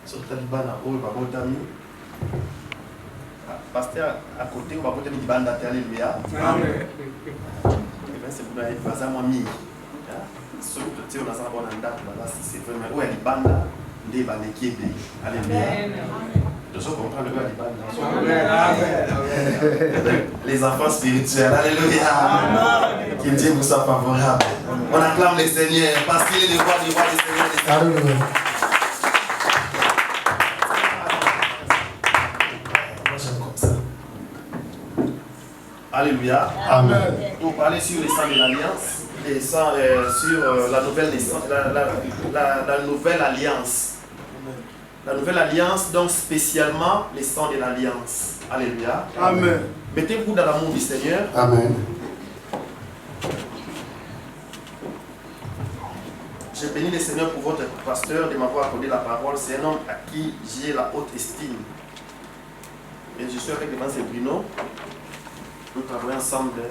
sur Talibana, où Babotami, pasteur à côté, où Babotami dit Banda, alléluia. Amen. C'est pour aller passer à moi, ce que tu as dans un bon date, c'est vraiment où elle est Banda, des Bandés qui est alléluia. Je comprends le gars les enfants spirituels, alléluia. Que Dieu vous soit favorable. On acclame les seigneurs parce qu'il est le roi des seigneurs. Alléluia. Moi j'aime comme ça. Alléluia. Amen. Pour parler sur les sangs de l'alliance, et sur la nouvelle alliance. La nouvelle alliance, donc spécialement les sangs de l'alliance. Alléluia. Amen. Mettez-vous dans l'amour du Seigneur. Amen. Je bénis le Seigneur pour votre pasteur de m'avoir accordé la parole. C'est un homme à qui j'ai la haute estime. Et je suis avec Devance Bruno. Nous travaillons ensemble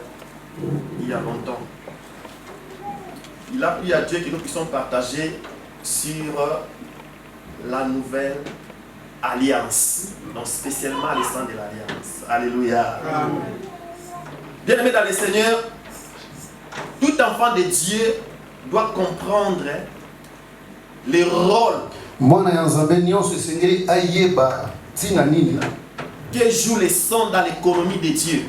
il y a longtemps. Il a plu à Dieu que nous puissions partager sur la nouvelle alliance, donc spécialement les sangs de l'alliance. Alléluia. Bien-aimés dans le Seigneur, tout enfant de Dieu doit comprendre les rôles que jouent les sangs dans l'économie de Dieu.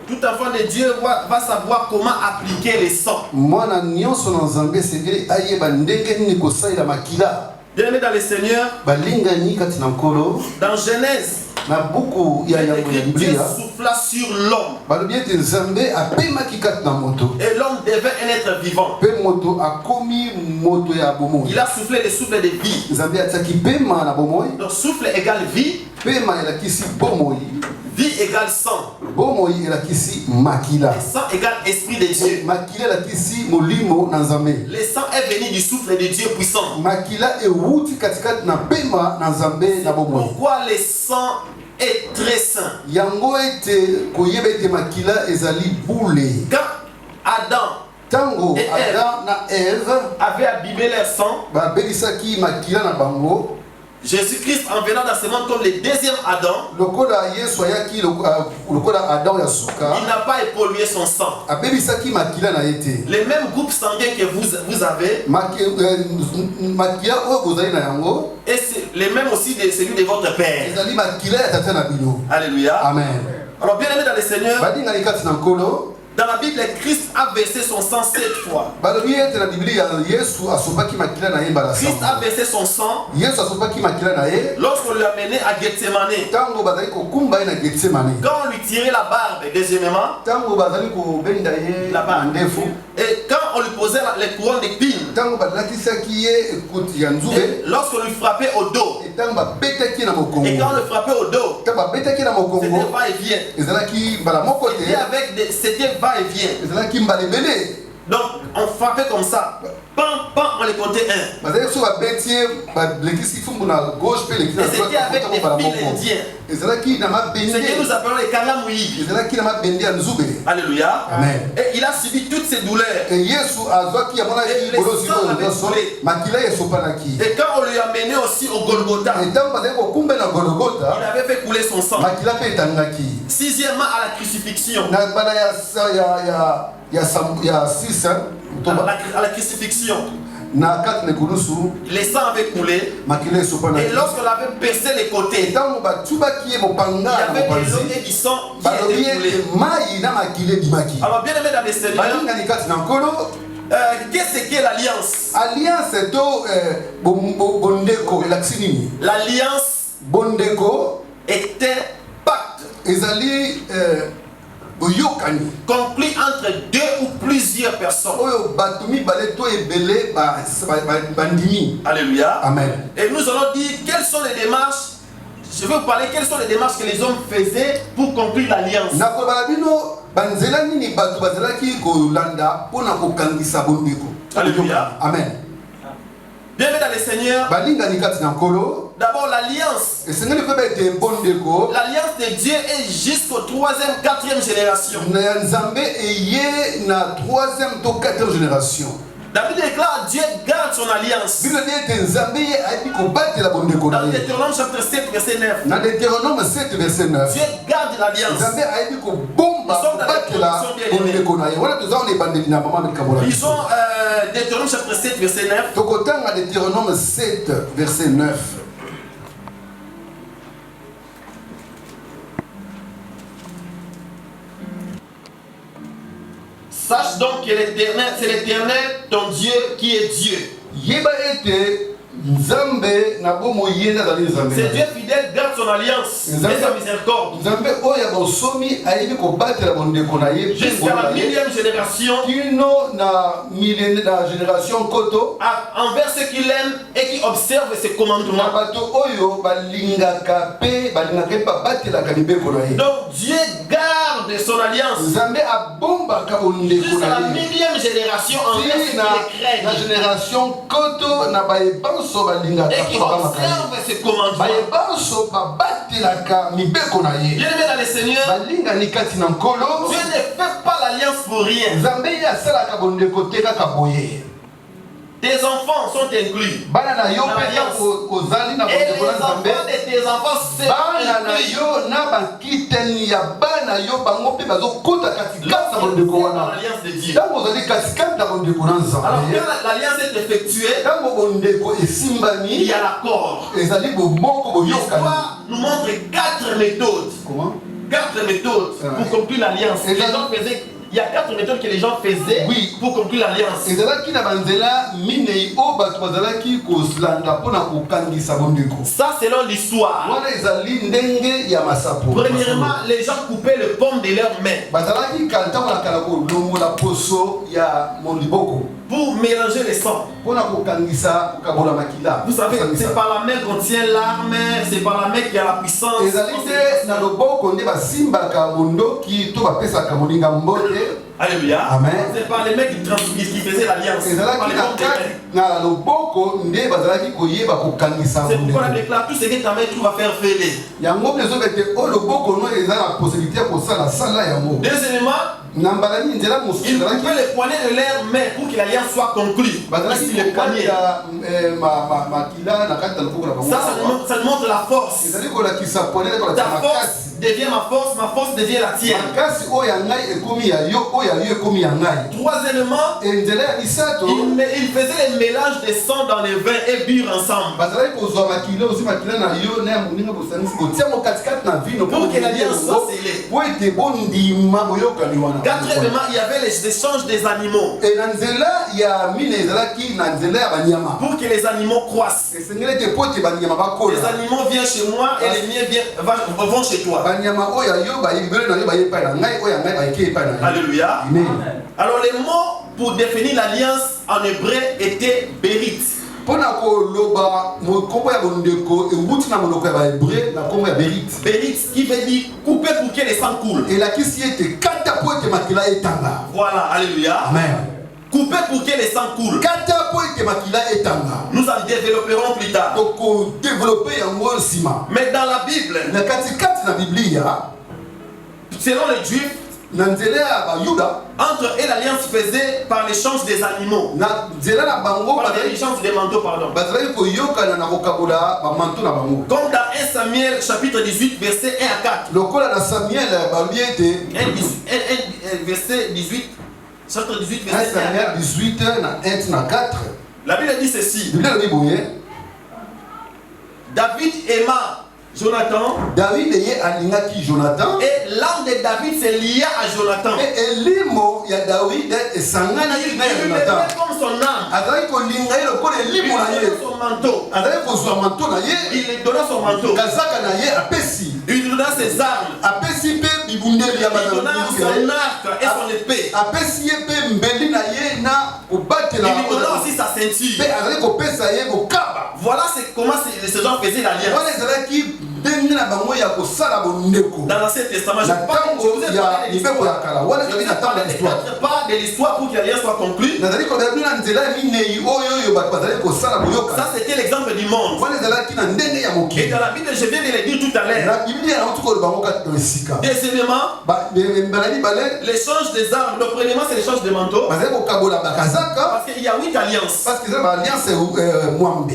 Tout enfant de Dieu va savoir comment appliquer les sangs. Bien-aimé dans le Seigneur, dans Genèse, Dieu souffla sur l'homme. Et l'homme devait un être vivant. Il a soufflé le souffle de vie. Donc souffle égale vie. Vie égale sang. Et sang égale esprit de Dieu. Le sang est venu du souffle de Dieu puissant. Pourquoi le sang est très saint? Quand Adam et Ève avaient abîmé leur sang, Jésus-Christ en venant dans ce monde comme le deuxième Adam, il n'a pas pollué son sang. Les mêmes groupes sanguins que vous avez, et les mêmes aussi de celui de votre Père. Alléluia. Amen. Alors bien aimé dans le Seigneur, dans la Bible, Christ a versé son sang 7 fois. Christ a versé son sang lorsqu'on lui a mené à Gethsemane. Quand on lui tirait la barbe, deuxièmement, la barbe. Et quand on lui posait les couronnes d'épines, lorsqu'on lui frappait au dos, et quand on le frappait au dos, c'était va-et-vient. C'était va-et-vient. Donc on frappait comme ça. Pam, pam, on les comptait 1. Et c'était avec des fils indiens. Ce que nous appelons les kalamouïs. Alléluia. Amen. Et il a subi toutes ces douleurs. Et le sang avait coulé. Et quand on lui a mené aussi au Golgotha, il avait fait couler son sang. Sixièmement, à la crucifixion. À la crucifixion, les sangs avaient coulé. Et lorsqu'on avait percé les côtés, il y avait de l'eau et du sang qui était coulé. Alors bien aimé dans le Seigneur, qu'est-ce qu'est l'alliance? L'alliance était pacte conclu entre deux ou plusieurs personnes. Alléluia. Amen. Et nous allons dire quelles sont les démarches. Je vais vous parler quelles sont les démarches que les hommes faisaient pour conclure l'alliance. Alléluia. Amen. Bienvenue dans le Seigneur. D'abord l'alliance. L'alliance de Dieu est jusqu'au 3e, 4e génération. na 3e to 4e génération. David déclare Dieu garde son alliance. Dans Deutéronome chapitre 7 verset 9. Dans Deutéronome 7 verset 9. Dieu garde l'alliance. Lisons Deutéronome chapitre 7 verset 9. Deutéronome 7 verset 9. Sache donc que l'Éternel, c'est l'Éternel ton Dieu qui est Dieu. C'est Dieu fidèle, garde son alliance et sa miséricorde. Jusqu'à la 1000e génération, envers ceux qui l'aiment et qui observent ses commandements. Donc Dieu garde son alliance jusqu'à la 1000e génération envers ceux qui les craignent et qui observent ses commandements. Bien-aimé dans le Seigneur, Dieu ne fait pas l'alliance pour rien. Tes enfants sont inclus. Et les enfants de tes enfants seront inclus. L'alliance de Dieu. Alors quand l'alliance est effectuée, il y a l'accord. L'histoire nous montre 4 méthodes. Comment? 4 méthodes pour conclure l'alliance. Il y a 4 méthodes que les gens faisaient pour conclure l'alliance. Ça, selon l'histoire. Premièrement, les gens coupaient le paume de leurs mains pour mélanger les sangs. Vous savez, c'est par la main qu'on tient l'arme, c'est par la main qu'il y a la puissance. Alléluia. Amen. C'est par les mecs qui faisaient l'alliance. C'est pourquoi on déclare tout ce que ta main trouve à faire fêler. Deuxièmement, ils coupaient les poignets de leurs mains pour que l'alliance soit conclue. Ici, les poignets. Ça nous montre la force. Ta force devient ma force devient la tienne. Troisièmement, il faisait les mélanges de sang dans les vins et bure ensemble. Pour que l'alliance soit scellée. Quatrièmement, il y avait les échanges des animaux. Pour que les animaux croissent. Les animaux viennent chez moi et les miens vont chez toi. Alléluia. Alors les mots pour définir l'alliance en hébreu étaient bérit. Bérit qui veut dire couper pour que les sangs coulent. Voilà, alléluia. Amen. Couper pour que les sangs coulent. Nous en développerons plus tard. Mais dans la Bible, selon les Juifs, entre eux l'alliance faisait par l'échange des animaux. Par l'échange des manteaux, pardon. Comme dans 1 Samuel chapitre 18 verset 1 à 4. Verset 18. Chapitre 18 verset 1 à 4. La Bible dit ceci. David aima Jonathan. Et l'âme de David se lia à Jonathan. Il l'aimait comme son âme. Il lui donna son manteau. Il lui donna son manteau. Il lui donna ses armes. Il lui donna son arc et son épée. Il lui donna aussi sa ceinture. Voilà comment ces gens faisaient l'alliance. Dans l'Ancien Testament, je vous ai parlé des 4 pas de l'histoire pour que l'alliance soit conclue. Ça, c'était l'exemple du monde. Et dans la Bible, je viens de le dire tout à l'heure. Deuxièmement, l'échange des armes. Le premier, c'est l'échange des manteaux. Parce qu'il y a 8 alliances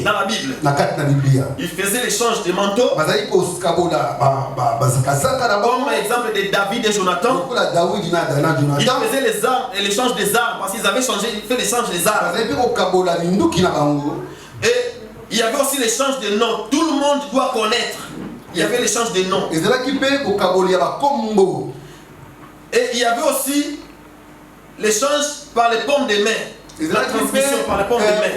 dans la Bible. Il faisait l'échange des manteaux. Comme exemple de David et Jonathan. Il faisait l'échange des armes parce qu'ils avaient fait l'échange des armes. Et il y avait aussi l'échange des noms. Tout le monde doit connaître. Il y avait l'échange des noms. Et il y avait aussi l'échange par les paumes des mains. La transmission par les paumes des mains.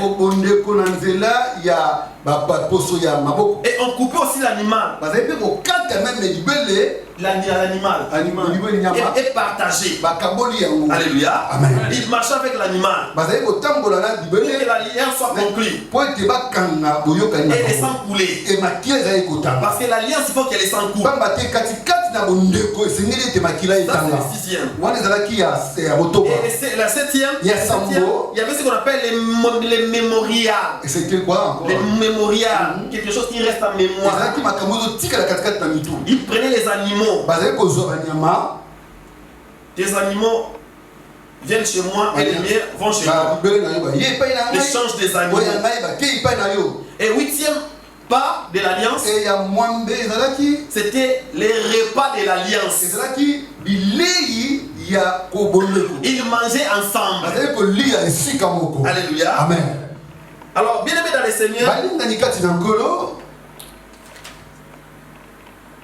Et on coupait aussi l'animal. L'animal. Et partagé. Alléluia. Amen. Il marchait avec l'animal. Pour que l'alliance soit conclue. Et les sangs coulés. Parce que l'alliance, il faut qu'elle ait sang coule. Ça, c'est le 6e. Et la 7e, il y avait ce qu'on appelle les mémorials. C'était quoi encore? Les mémorials. Quelque chose qui reste en mémoire. Il prenait les animaux. Des animaux viennent chez moi et les miens vont chez moi. L'échange des animaux. Et 8e pas de l'alliance, c'était les repas de l'alliance. Ils mangeaient ensemble. Alléluia. Amen. Alors, bien aimé dans les Seigneurs,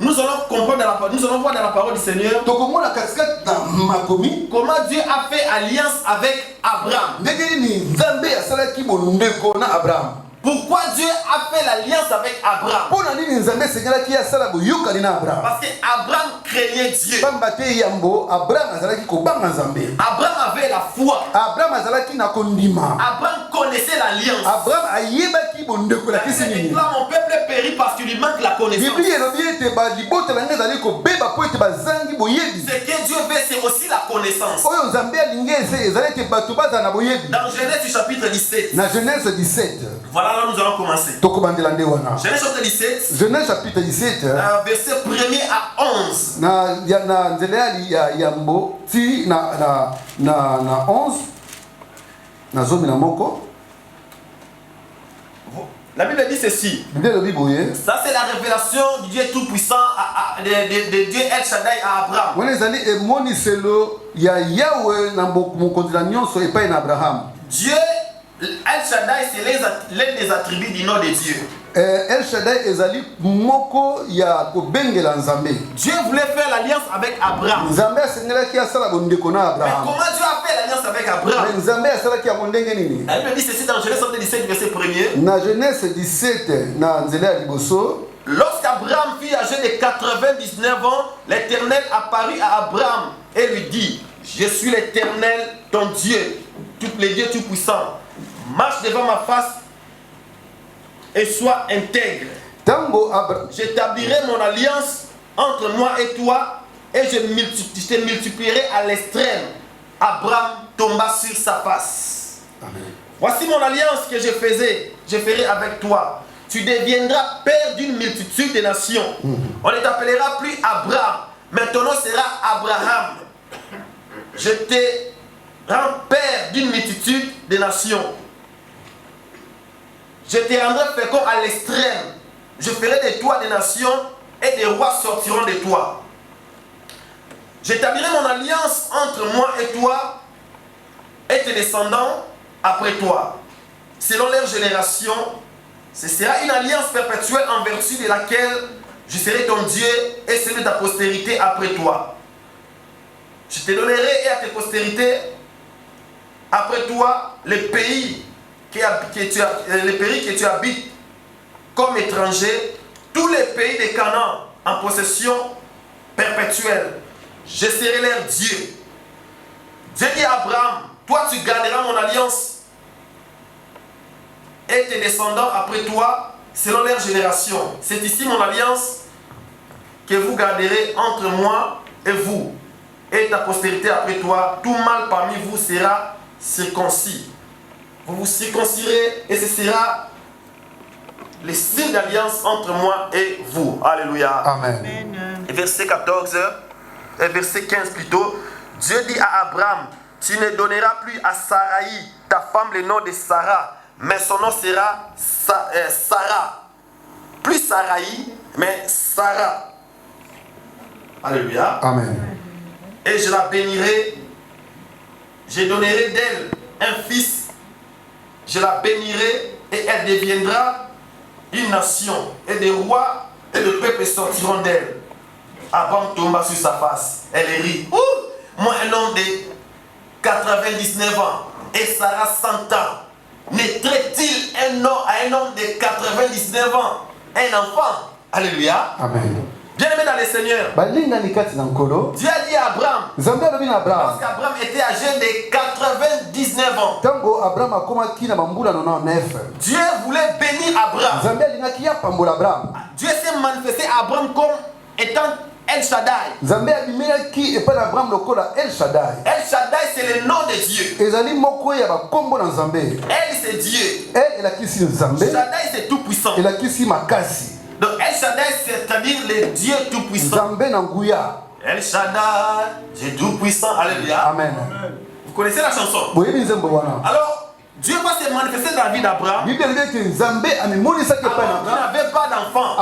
nous allons comprendre nous allons voir dans la parole du Seigneur comment Dieu a fait alliance avec Abraham. Pourquoi Dieu a fait l'alliance avec Abraham? Parce qu'Abraham craignait Dieu. Abraham avait la foi. Abraham connaissait l'alliance. Mon peuple périt parce qu'il lui manque la connaissance. Ce que Dieu veut, c'est aussi la connaissance. Dans Genèse du chapitre 17. Voilà, là nous allons commencer. Genèse chapitre 17. Genèse chapitre 17. Verset 1er à 11. La Bible dit ceci. Ça, c'est la révélation du Dieu Tout-Puissant, de Dieu El Shaddai à Abraham. Dieu El Shaddai, c'est l'un des attributs du nom de Dieu. El Shaddai ezali moko ya kobengela Nzambe. Dieu voulait faire l'alliance avec Abraham. Nzambe asengelaki asala bondeko na Abraham. Mais comment Dieu a fait l'alliance avec Abraham? Nzambe asalaki ya ndenge nini? La Bible dit ceci dans Genèse 17 verset 1er. Na Genèse 17 na nzela ya liboso. Lorsqu'Abraham fut âgé de 99 ans, l'Éternel apparut à Abraham et lui dit: Je suis l'Éternel, ton Dieu, les dieux tout-puissants. Marche devant ma face et sois intègre. J'établirai mon alliance entre moi et toi et je te multiplierai à l'extrême. Abraham tomba sur sa face. Amen. Voici mon alliance que je ferai avec toi. Tu deviendras père d'une multitude de nations. On ne t'appellera plus Abraham, mais ton nom sera Abraham. Je te rends père d'une multitude de nations. Je te rendrai fécond à l'extrême. Je ferai de toi des nations et des rois sortiront de toi. J'établirai mon alliance entre moi et toi et tes descendants après toi. Selon leur génération, ce sera une alliance perpétuelle en vertu de laquelle je serai ton Dieu et celui de ta postérité après toi. Je te donnerai et à tes postérités après toi les pays que tu habites comme étranger, tous les pays de Canaan en possession perpétuelle. Je serai leur Dieu. Dieu dit à Abraham: toi tu garderas mon alliance et tes descendants après toi selon leur génération. C'est ici mon alliance que vous garderez entre moi et vous. et ta postérité après toi, tout mâle parmi vous sera circoncis. Vous vous circoncirez et ce sera le signe d'alliance entre moi et vous. Alléluia. Amen. Et verset 14, verset 15 plutôt. Dieu dit à Abraham, tu ne donneras plus à Saraï, ta femme, le nom de Sarah, mais son nom sera Sarah. Plus Saraï, mais Sarah. Alléluia. Amen. Et je la bénirai, je donnerai d'elle un fils, je la bénirai et elle deviendra une nation, et des rois et de peuples sortiront d'elle. Abraham tomba sur sa face, elle rit. Moi, un homme de 99 ans et Sarah 100 ans, naîtrait-il un homme de 99 ans, un enfant? Alléluia. Amen. Bien-aimé dans le Seigneur, Dieu a dit à Abraham, parce qu'Abraham était âgé de 99 ans, Dieu voulait bénir Abraham. Dieu s'est manifesté à Abraham comme étant El Shaddai. El Shaddai, c'est le nom de Dieu. El, c'est Dieu. Shaddai, c'est tout puissant. Donc El Shaddai, c'est-à-dire le Dieu tout-puissant. El Shaddai, Dieu tout-puissant. Alléluia. Amen. Vous connaissez la chanson? Alors, Dieu va se manifester dans la vie d'Abraham. Abraham n'avait pas d'enfant.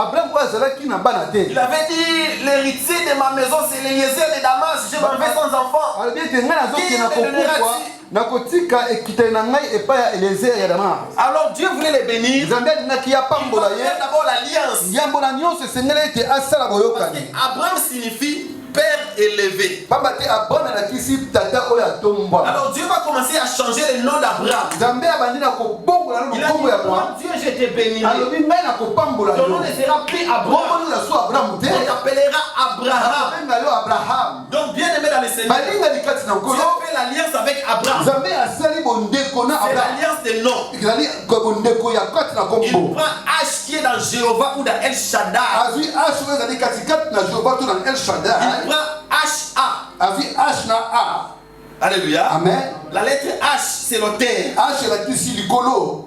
Il avait dit, l'héritier de ma maison, c'est l'Éliezer de Damas. Je m'en vais sans enfant. Alors Dieu voulait les bénir. Il va faire d'abord l'alliance. Abraham signifie père élevé. Alors Dieu va commencer à changer le nom d'Abraham. Il a dit, Dieu, je te bénirai. Ton nom ne sera plus Abraham. On t'appellera Abraham. Donc bien aimé dans le Seigneur, Dieu fait l'alliance avec Abraham. C'est l'alliance des noms. Il prend H qui est dans Jéhovah ou dans El Shaddai. Il prend H-A. Alléluia. Amen. La lettre H, c'est l'auteur.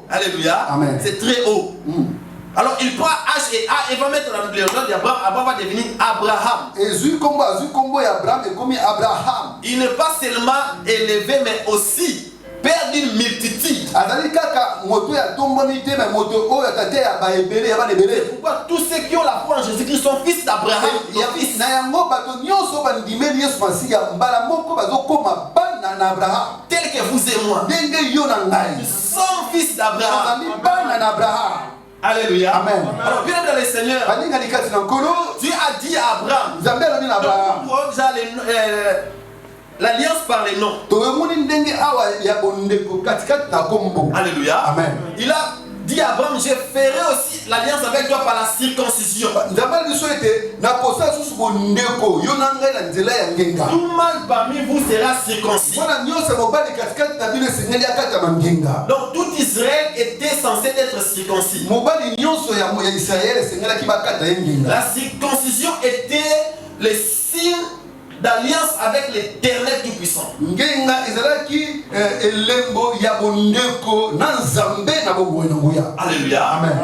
Alléluia. Amen. C'est très haut. Alors il prend H et A et va mettre dans le nom d'Abraham. Abraham va devenir Abraham. Il n'est pas seulement élevé, mais aussi père d'une multitude. Pourquoi tous ceux qui ont la foi en Jésus-Christ sont fils d'Abraham? Tel que vous et moi. Nous sommes fils d'Abraham. Alléluia. Amen. Alors bien dans le Seigneur, Dieu a dit à Abraham, l'alliance par les noms. Alléluia. Amen. Il a dit à Abraham, je ferai aussi l'alliance avec toi par la circoncision. Tout mâle parmi vous sera circoncis. Donc tout Israël était censé être circoncis. La circoncision était le signe d'alliance avec l'Éternel Tout-Puissant. Alléluia. Amen.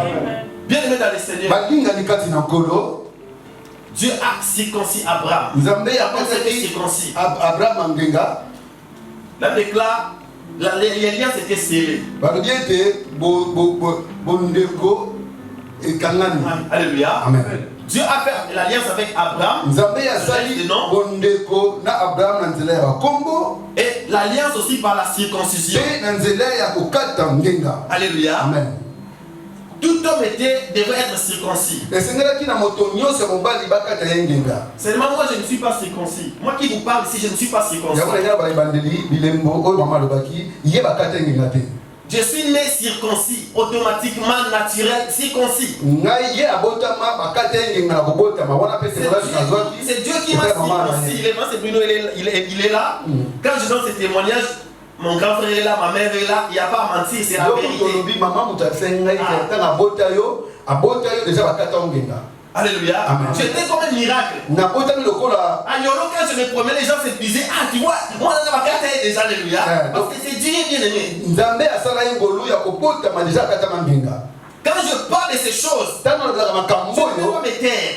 Bien aimé dans le Seigneur, Dieu a circoncis Abraham. Circoncis. Là, déclare, l'alliance était scellée. Alléluia. Amen. Dieu a fait l'alliance avec Abraham. Et l'alliance aussi par la circoncision. Alléluia. Amen. Tout homme devrait être circoncis. Seulement moi je ne suis pas circoncis. Moi qui vous parle ici, je ne suis pas circoncis. Je suis né circoncis, automatiquement naturel, circoncis. C'est Dieu qui m'a circoncis. Il est là. Quand je donne ce témoignage, mon grand frère est là, ma mère est là, il n'y a pas à mentir, c'est la vérité. Alléluia. C'était comme un miracle. Alors quand je me promets, les gens se disaient, ah tu vois, moi dans ma carte est déjà alléluia. Parce que c'est Dieu bien aimé. Quand je parle de ces choses, je ne peux pas me taire.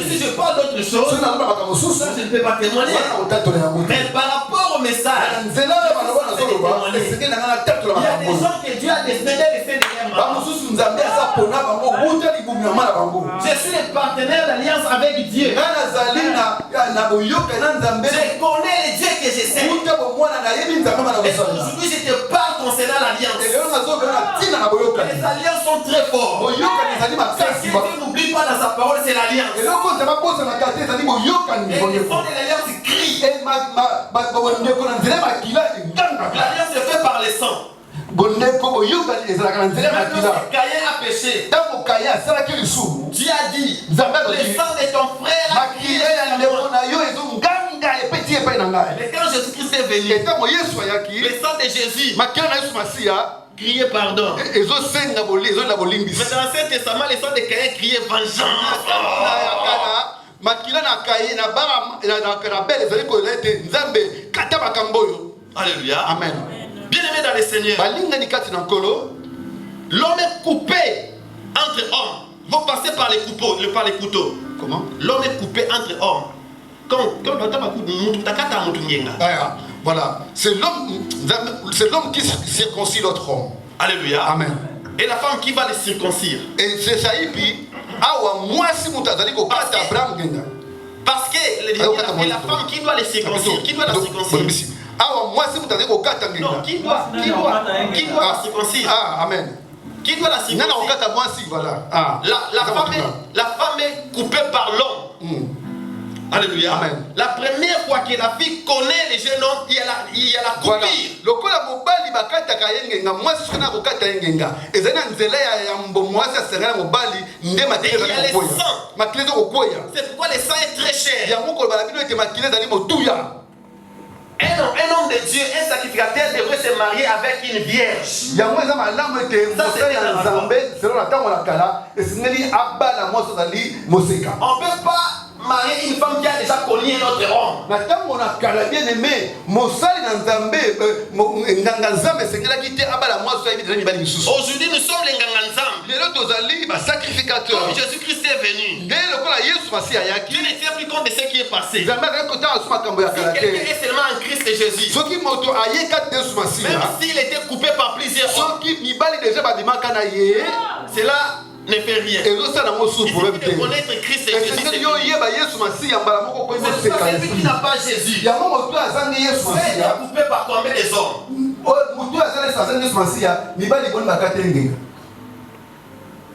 Si je parle d'autres choses, je ne peux pas témoigner. Mais par rapport au message, il y a des gens que Dieu a décidé de laisser derrière moi. Je suis le partenaire d'alliance avec Dieu. Je connais les dieux que je sais. Et aujourd'hui, je te parle concernant l'alliance. Les alliances sont très fortes. Ce que Dieu n'oublie pas dans sa parole, c'est l'alliance. Et le son de l'alliance crie. L'alliance se fait par le sang. Même lorsque Caïn a péché, Dieu a dit, le sang de ton frère a crié sur moi. Mais quand Jésus-Christ est venu, le sang de Jésus criait pardon. Mais dans l'Ancien Testament, le sang de Caïn criait vengeance. Alléluia. Amen. Bien-aimé dans le Seigneur, l'homme est coupé entre hommes. Vous passez par les couteaux. Comment? L'homme est coupé entre hommes. Voilà. C'est l'homme qui circoncit l'autre homme. Alléluia. Amen. Et la femme qui va les circoncire. Et c'est ça, parce que la femme qui doit les circoncire, qui doit la circoncire. Non, qui doit la circoncire. Ah, amen. Qui doit la circoncire. Voilà. La femme est coupée par l'homme. Alléluia. Amen. La première fois que la fille connaît les jeunes hommes, il y a la coupure. C'est pourquoi le sang est très cher. Un homme de Dieu, un sacrificateur devrait se marier avec une vierge. On ne peut pas marier une femme qui a déjà connu un autre homme. Aujourd'hui, nous sommes les Nganganzam. Comme Jésus-Christ est venu, Dieu ne tient plus compte de ce qui est passé. Si quelqu'un est seulement en Christ et Jésus, même s'il était coupé par plusieurs hommes, cela ne fait rien. Il suffit de connaître Christ et Jésus. C'est celui qui n'a pas Jésus. Il est coupé par combien des hommes?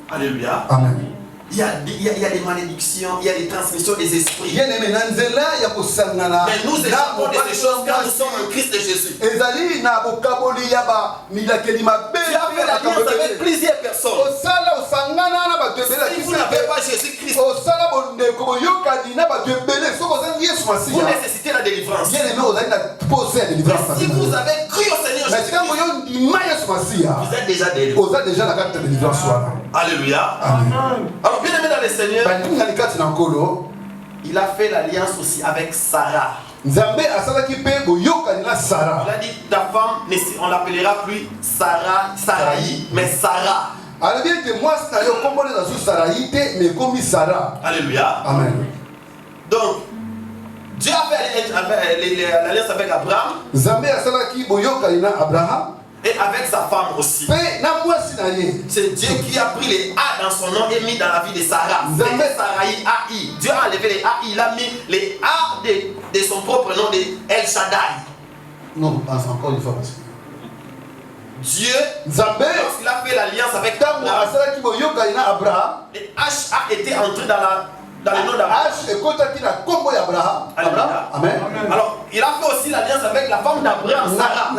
Alléluia. Amen. Il y a des malédictions, il y a des transmissions des esprits. Mais nous échappons de ces choses car nous sommes en Christ et Jésus. Tu as fait l'alliance avec plusieurs personnes. Si vous n'avez pas Jésus-Christ, vous nécessitez la délivrance. Si vous avez cru au Seigneur Jésus-Christ, vous êtes déjà délivré. Alléluia. Alors, bien aimé dans le Seigneur, il a fait l'alliance aussi avec Sarah. Il a dit ta femme, on l'appellera plus Sarai, mais Sarah. Alléluia. Amen. Donc, Dieu a fait l'alliance avec Abraham et avec sa femme aussi. C'est Dieu qui a pris les A dans son nom et mis dans la vie de Sarah. Sarai, AI. Dieu a enlevé les AI, il a mis les A de son propre nom de El Shaddai. Non, encore une fois. Dieu, lorsqu'il a fait l'alliance avec Abraham, et H a été entré dans le nom d'Abraham. Amen. Alors, il a fait aussi l'alliance avec la femme d'Abraham, Sarah.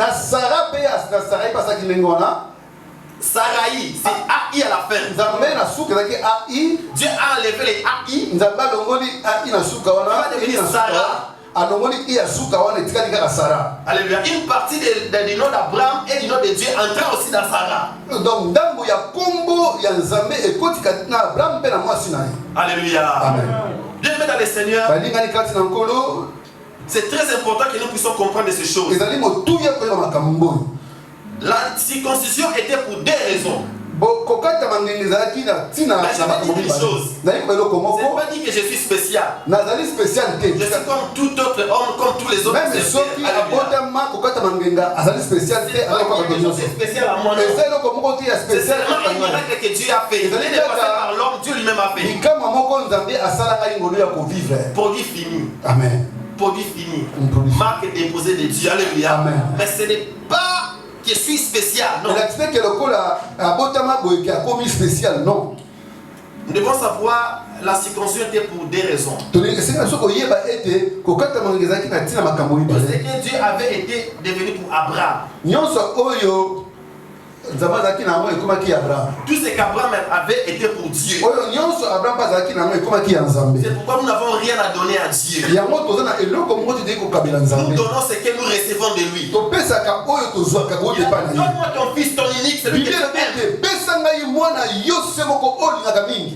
Sarai, c'est AI à la fin. Dieu a enlevé les AI. Il va devenir Sarah. Alléluia. Une partie du nom d'Abraham et du nom de Dieu entra aussi dans Sarah. Donc, ya nzambe ekoti kati na Abraham mpe na mwasi na ye. Alléluia. Amen. Bien-aimés dans le Seigneur, balingani kati na nkolo c'est très important que nous puissions comprendre ces choses. ezali motuya koyeba makambo oyo. La circoncision était pour deux raisons. kokata mangenge ezalaki na ntina na makambo mibale. nazali koba eloko moko. C'est pas dit que je suis spécial. nazali spécial te. Je suis comme tout autre homme, comme tous les autres. Même soki abotama kokata mangenga azali spécial te alors que c'est spécial à moi. c'est eloko moko te ya C'est spécial. un miracle que Dieu a fait. Il n'est pas fait par l'homme, Dieu lui-même a fait. likambo moko nzambe asalaka ye ngolu ya kovivre. Produit fini. Amen. Produit fini. Produit. Marque déposée de Dieu. Alléluia. Amen. Mais ce n'est pas que je suis spécial. Non. Il que le col a botama boyki a commis spécial. Non. Nous devons savoir la circoncision était pour des raisons. C'est que Dieu avait été devenu pour Abraham. Tout ce qu'Abraham avait été pour Dieu. C'est pourquoi nous n'avons rien à donner à Dieu. Nous donnons ce que nous recevons de lui. Donne-moi ton fils, ton unique, celui que tu aimes.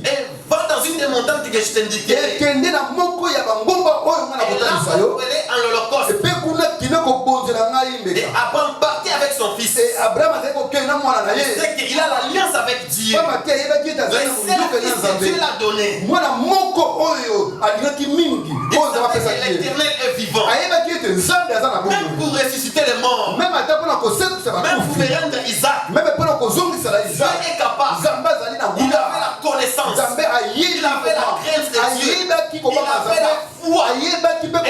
Et va dans une des montagnes que je t'indiquais. Et là, on est en l'Holocauste. Et Abraham partait avec son fils. Et c'est qu'il a l'alliance avec Dieu. Dieu l'a donné. L'éternel est vivant. Même pour ressusciter les morts. Même pour rendre Isaac. Dieu est capable. Il avait la connaissance. Il avait la crainte de Dieu. Il avait la foi. Et il donné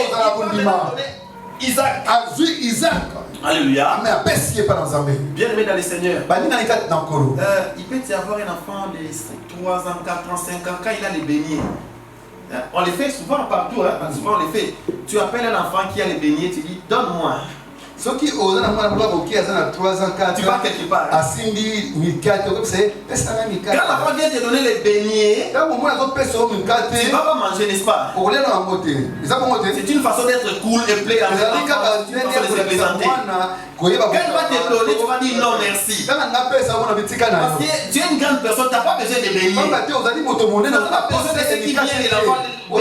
Isaac. Alléluia. Bien aimé dans le Seigneur. Il peut y avoir un enfant de 3 ans, 4 ans, 5 ans, quand il a les beignets. On les fait souvent partout, hein? Souvent on les fait. Tu appelles un enfant qui a les beignets, tu dis donne-moi. Ce qui est aux enfants de 3 ans, 4 ans, tu vas quelque part. À Cindy, Mika, quand l'enfant vient te donner les beignets, tu vas pas manger, n'est-ce pas? C'est une façon d'être cool et plaire avec l'enfant. C'est une façon de se présenter. Quand il va te donner, tu vas dire non merci. Parce que tu es une grande personne, tu n'as pas besoin de beignets. Tu n'as pas besoin de ce qui vient de l'enfant. Un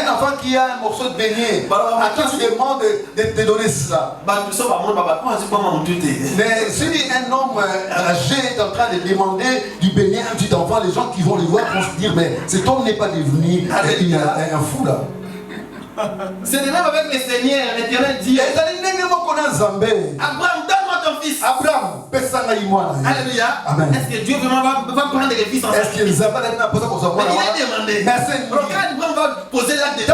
enfant qui a un morceau de beignet, à qui tu demandes de te donner cela. Mais si un homme âgé est en train de demander du beignet à un petit enfant, les gens qui vont le voir vont se dire mais cet homme n'est pas devenu un fou là. C'est de même avec le Seigneur, l'Éternel dit Abraham, donne-moi ton fils. Abraham, alléluia. Est-ce que Dieu vraiment va prendre les fils ensemble? Est-ce que les Abraham n'a pas demandé? Quand Abraham va poser l'acte de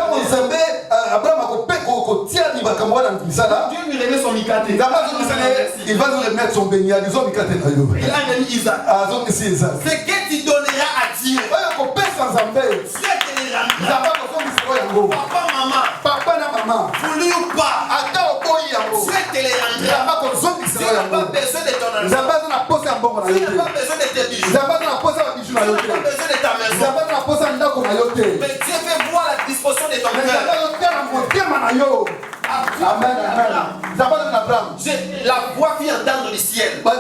Abraham Dieu lui remet son mikate. Il va lui remettre son beignet. Il a remis Isaac. Ce que tu donneras à Dieu, Dieu te le rendra. Papa, maman, voulu ou pas, Dieu te le rendra. Dieu n'a pas besoin de ton argent. Dieu n'a pas besoin de tes bijoux. Dieu n'a pas besoin de ta maison. Mais Dieu veut voir la disposition de ton cœur. Amen. J'ai la voix qui entend du ciel. Je vois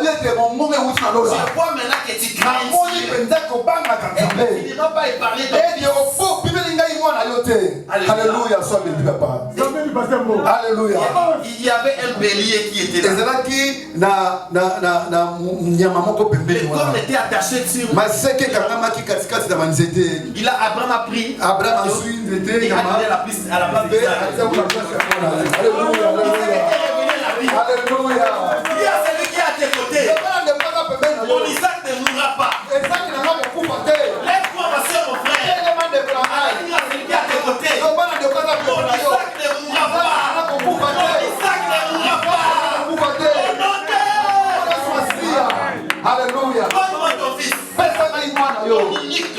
maintenant que tu crains. Il ne va pas épargner ton Alléluia, sois béni, papa. Alléluia. Il y avait un bélier qui était là. Le corps était attaché sur. Abraham a pris. Il a donné la piste à la place de Isaac. Alléluia. Alléluia. Il y a celui qui est à tes côtés. Mon Isaac ne mourra pas. Lève-toi, ma soeur, mon frère. Il y a celui qui est à tes côtés. Mon Isaac ne mourra pas. Mon Isaac ne mourra pas. Alléluia. Donne-moi ton fils. Ton unique.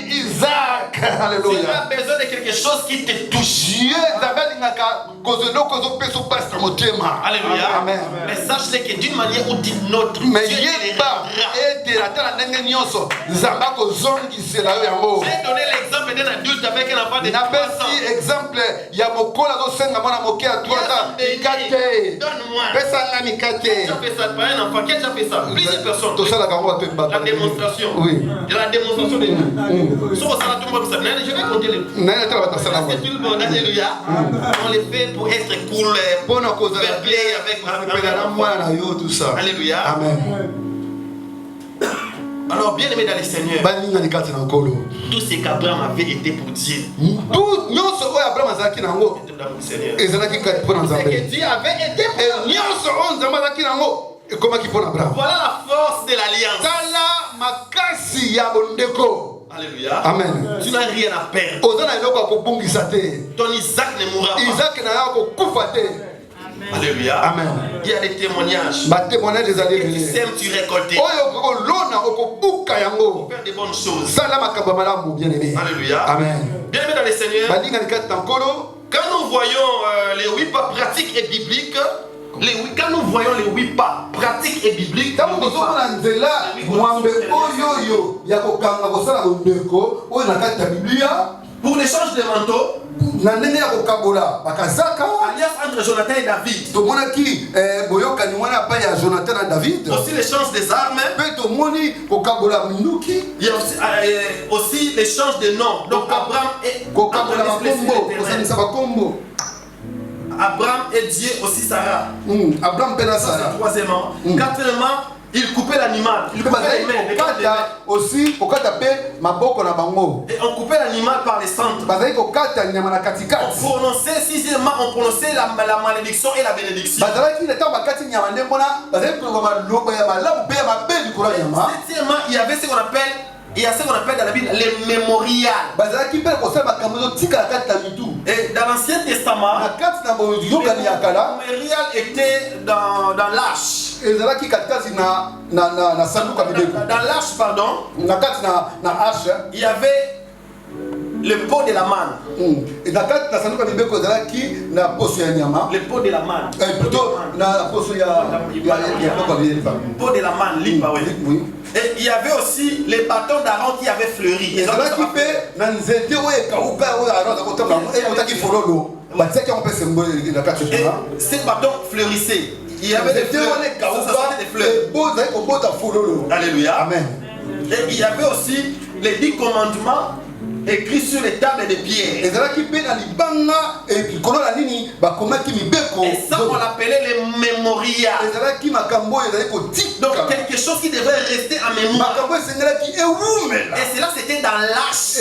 Isaac. Alléluia. Tu as besoin de quelque chose qui te touche. Alléluia. Amen. Mais sache que d'une manière ou d'une autre, mais Dieu te le rendra. donné l'exemple d'un adulte avec un enfant de 3 ans. exemple ya mokola zosenga mwana moke à 3 ans. Donne-moi. Qui a fait ça? Pas un enfant. Qui a fait ça? Plusieurs personnes. La démonstration. Oui. De la démonstration de nous. Je vais compter les. Parce que tout le monde, alléluia, on les fait pour être cool, pour faire play avec tout ça. Alléluia. Amen. Alors, bien aimé dans le Seigneur, tout ce qu'Abraham avait été pour Dieu. Tout Abraham C'est que Dieu avait été pour Voilà la force de l'alliance. Alléluia. Amen. Tu n'as rien à perdre. Ton Isaac ne mourra pas. Alléluia. Amen. Il y a des témoignages. Que tu sèmes, tu récoltes. Pour faire des bonnes choses. Alléluia. Amen. Bien aimé dans le Seigneur, quand nous voyons les 8 pas pratiques et bibliques, quand nous voyons les 8 pas pratiques et bibliques, pour l'échange de manteaux, alliance entre Jonathan et David, aussi l'échange des armes, il y a aussi l'échange des noms. Donc Abraham et Dieu aussi Sarah. Troisièmement. Quatrièmement, il coupait l'animal. Il coupait les mains. Aussi, et on coupait l'animal par les centres. On prononçait, sixièmement, on prononçait la malédiction et la bénédiction. Septièmement, il y avait ce qu'on appelle, dans la Bible les mémorials. Et dans l'Ancien Testament, le mémorial était dans l'arche. Dans l'arche, pardon, il y avait le pot de la manne. Le pot de la manne. Pot de la manne, oui. Et il y avait aussi les bâtons d'Aaron qui avaient fleuri. Ces bâtons fleurissaient. Il y avait des fleurs. Alléluia. Amen. Et il y avait aussi les 10 commandements écrits sur les tables de pierre. Et ça, on l'appelait les mémorials. Donc, quelque chose qui devrait rester en mémoire. Et cela, c'était dans l'arche.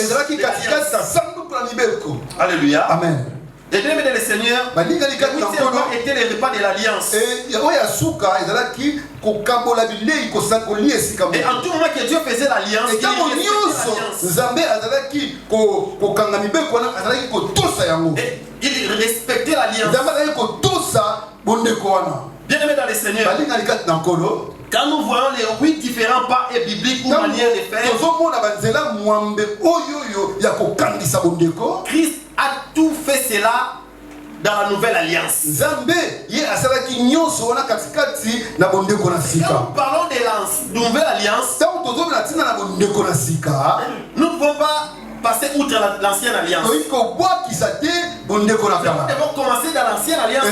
Alléluia. Amen. Et bien aimé dans le Seigneur, le 8e mois était le repas de l'alliance. Et en tout moment que Dieu faisait l'alliance, il respectait l'alliance. Bien aimé dans le Seigneur, quand nous voyons les 8 différents pas et bibliques ou manières de faire, Christ a tout fait cela dans la nouvelle alliance. Quand nous parlons de la nouvelle alliance, nous ne pouvons pas passer outre l'ancienne alliance. Nous devons commencer dans l'ancienne alliance.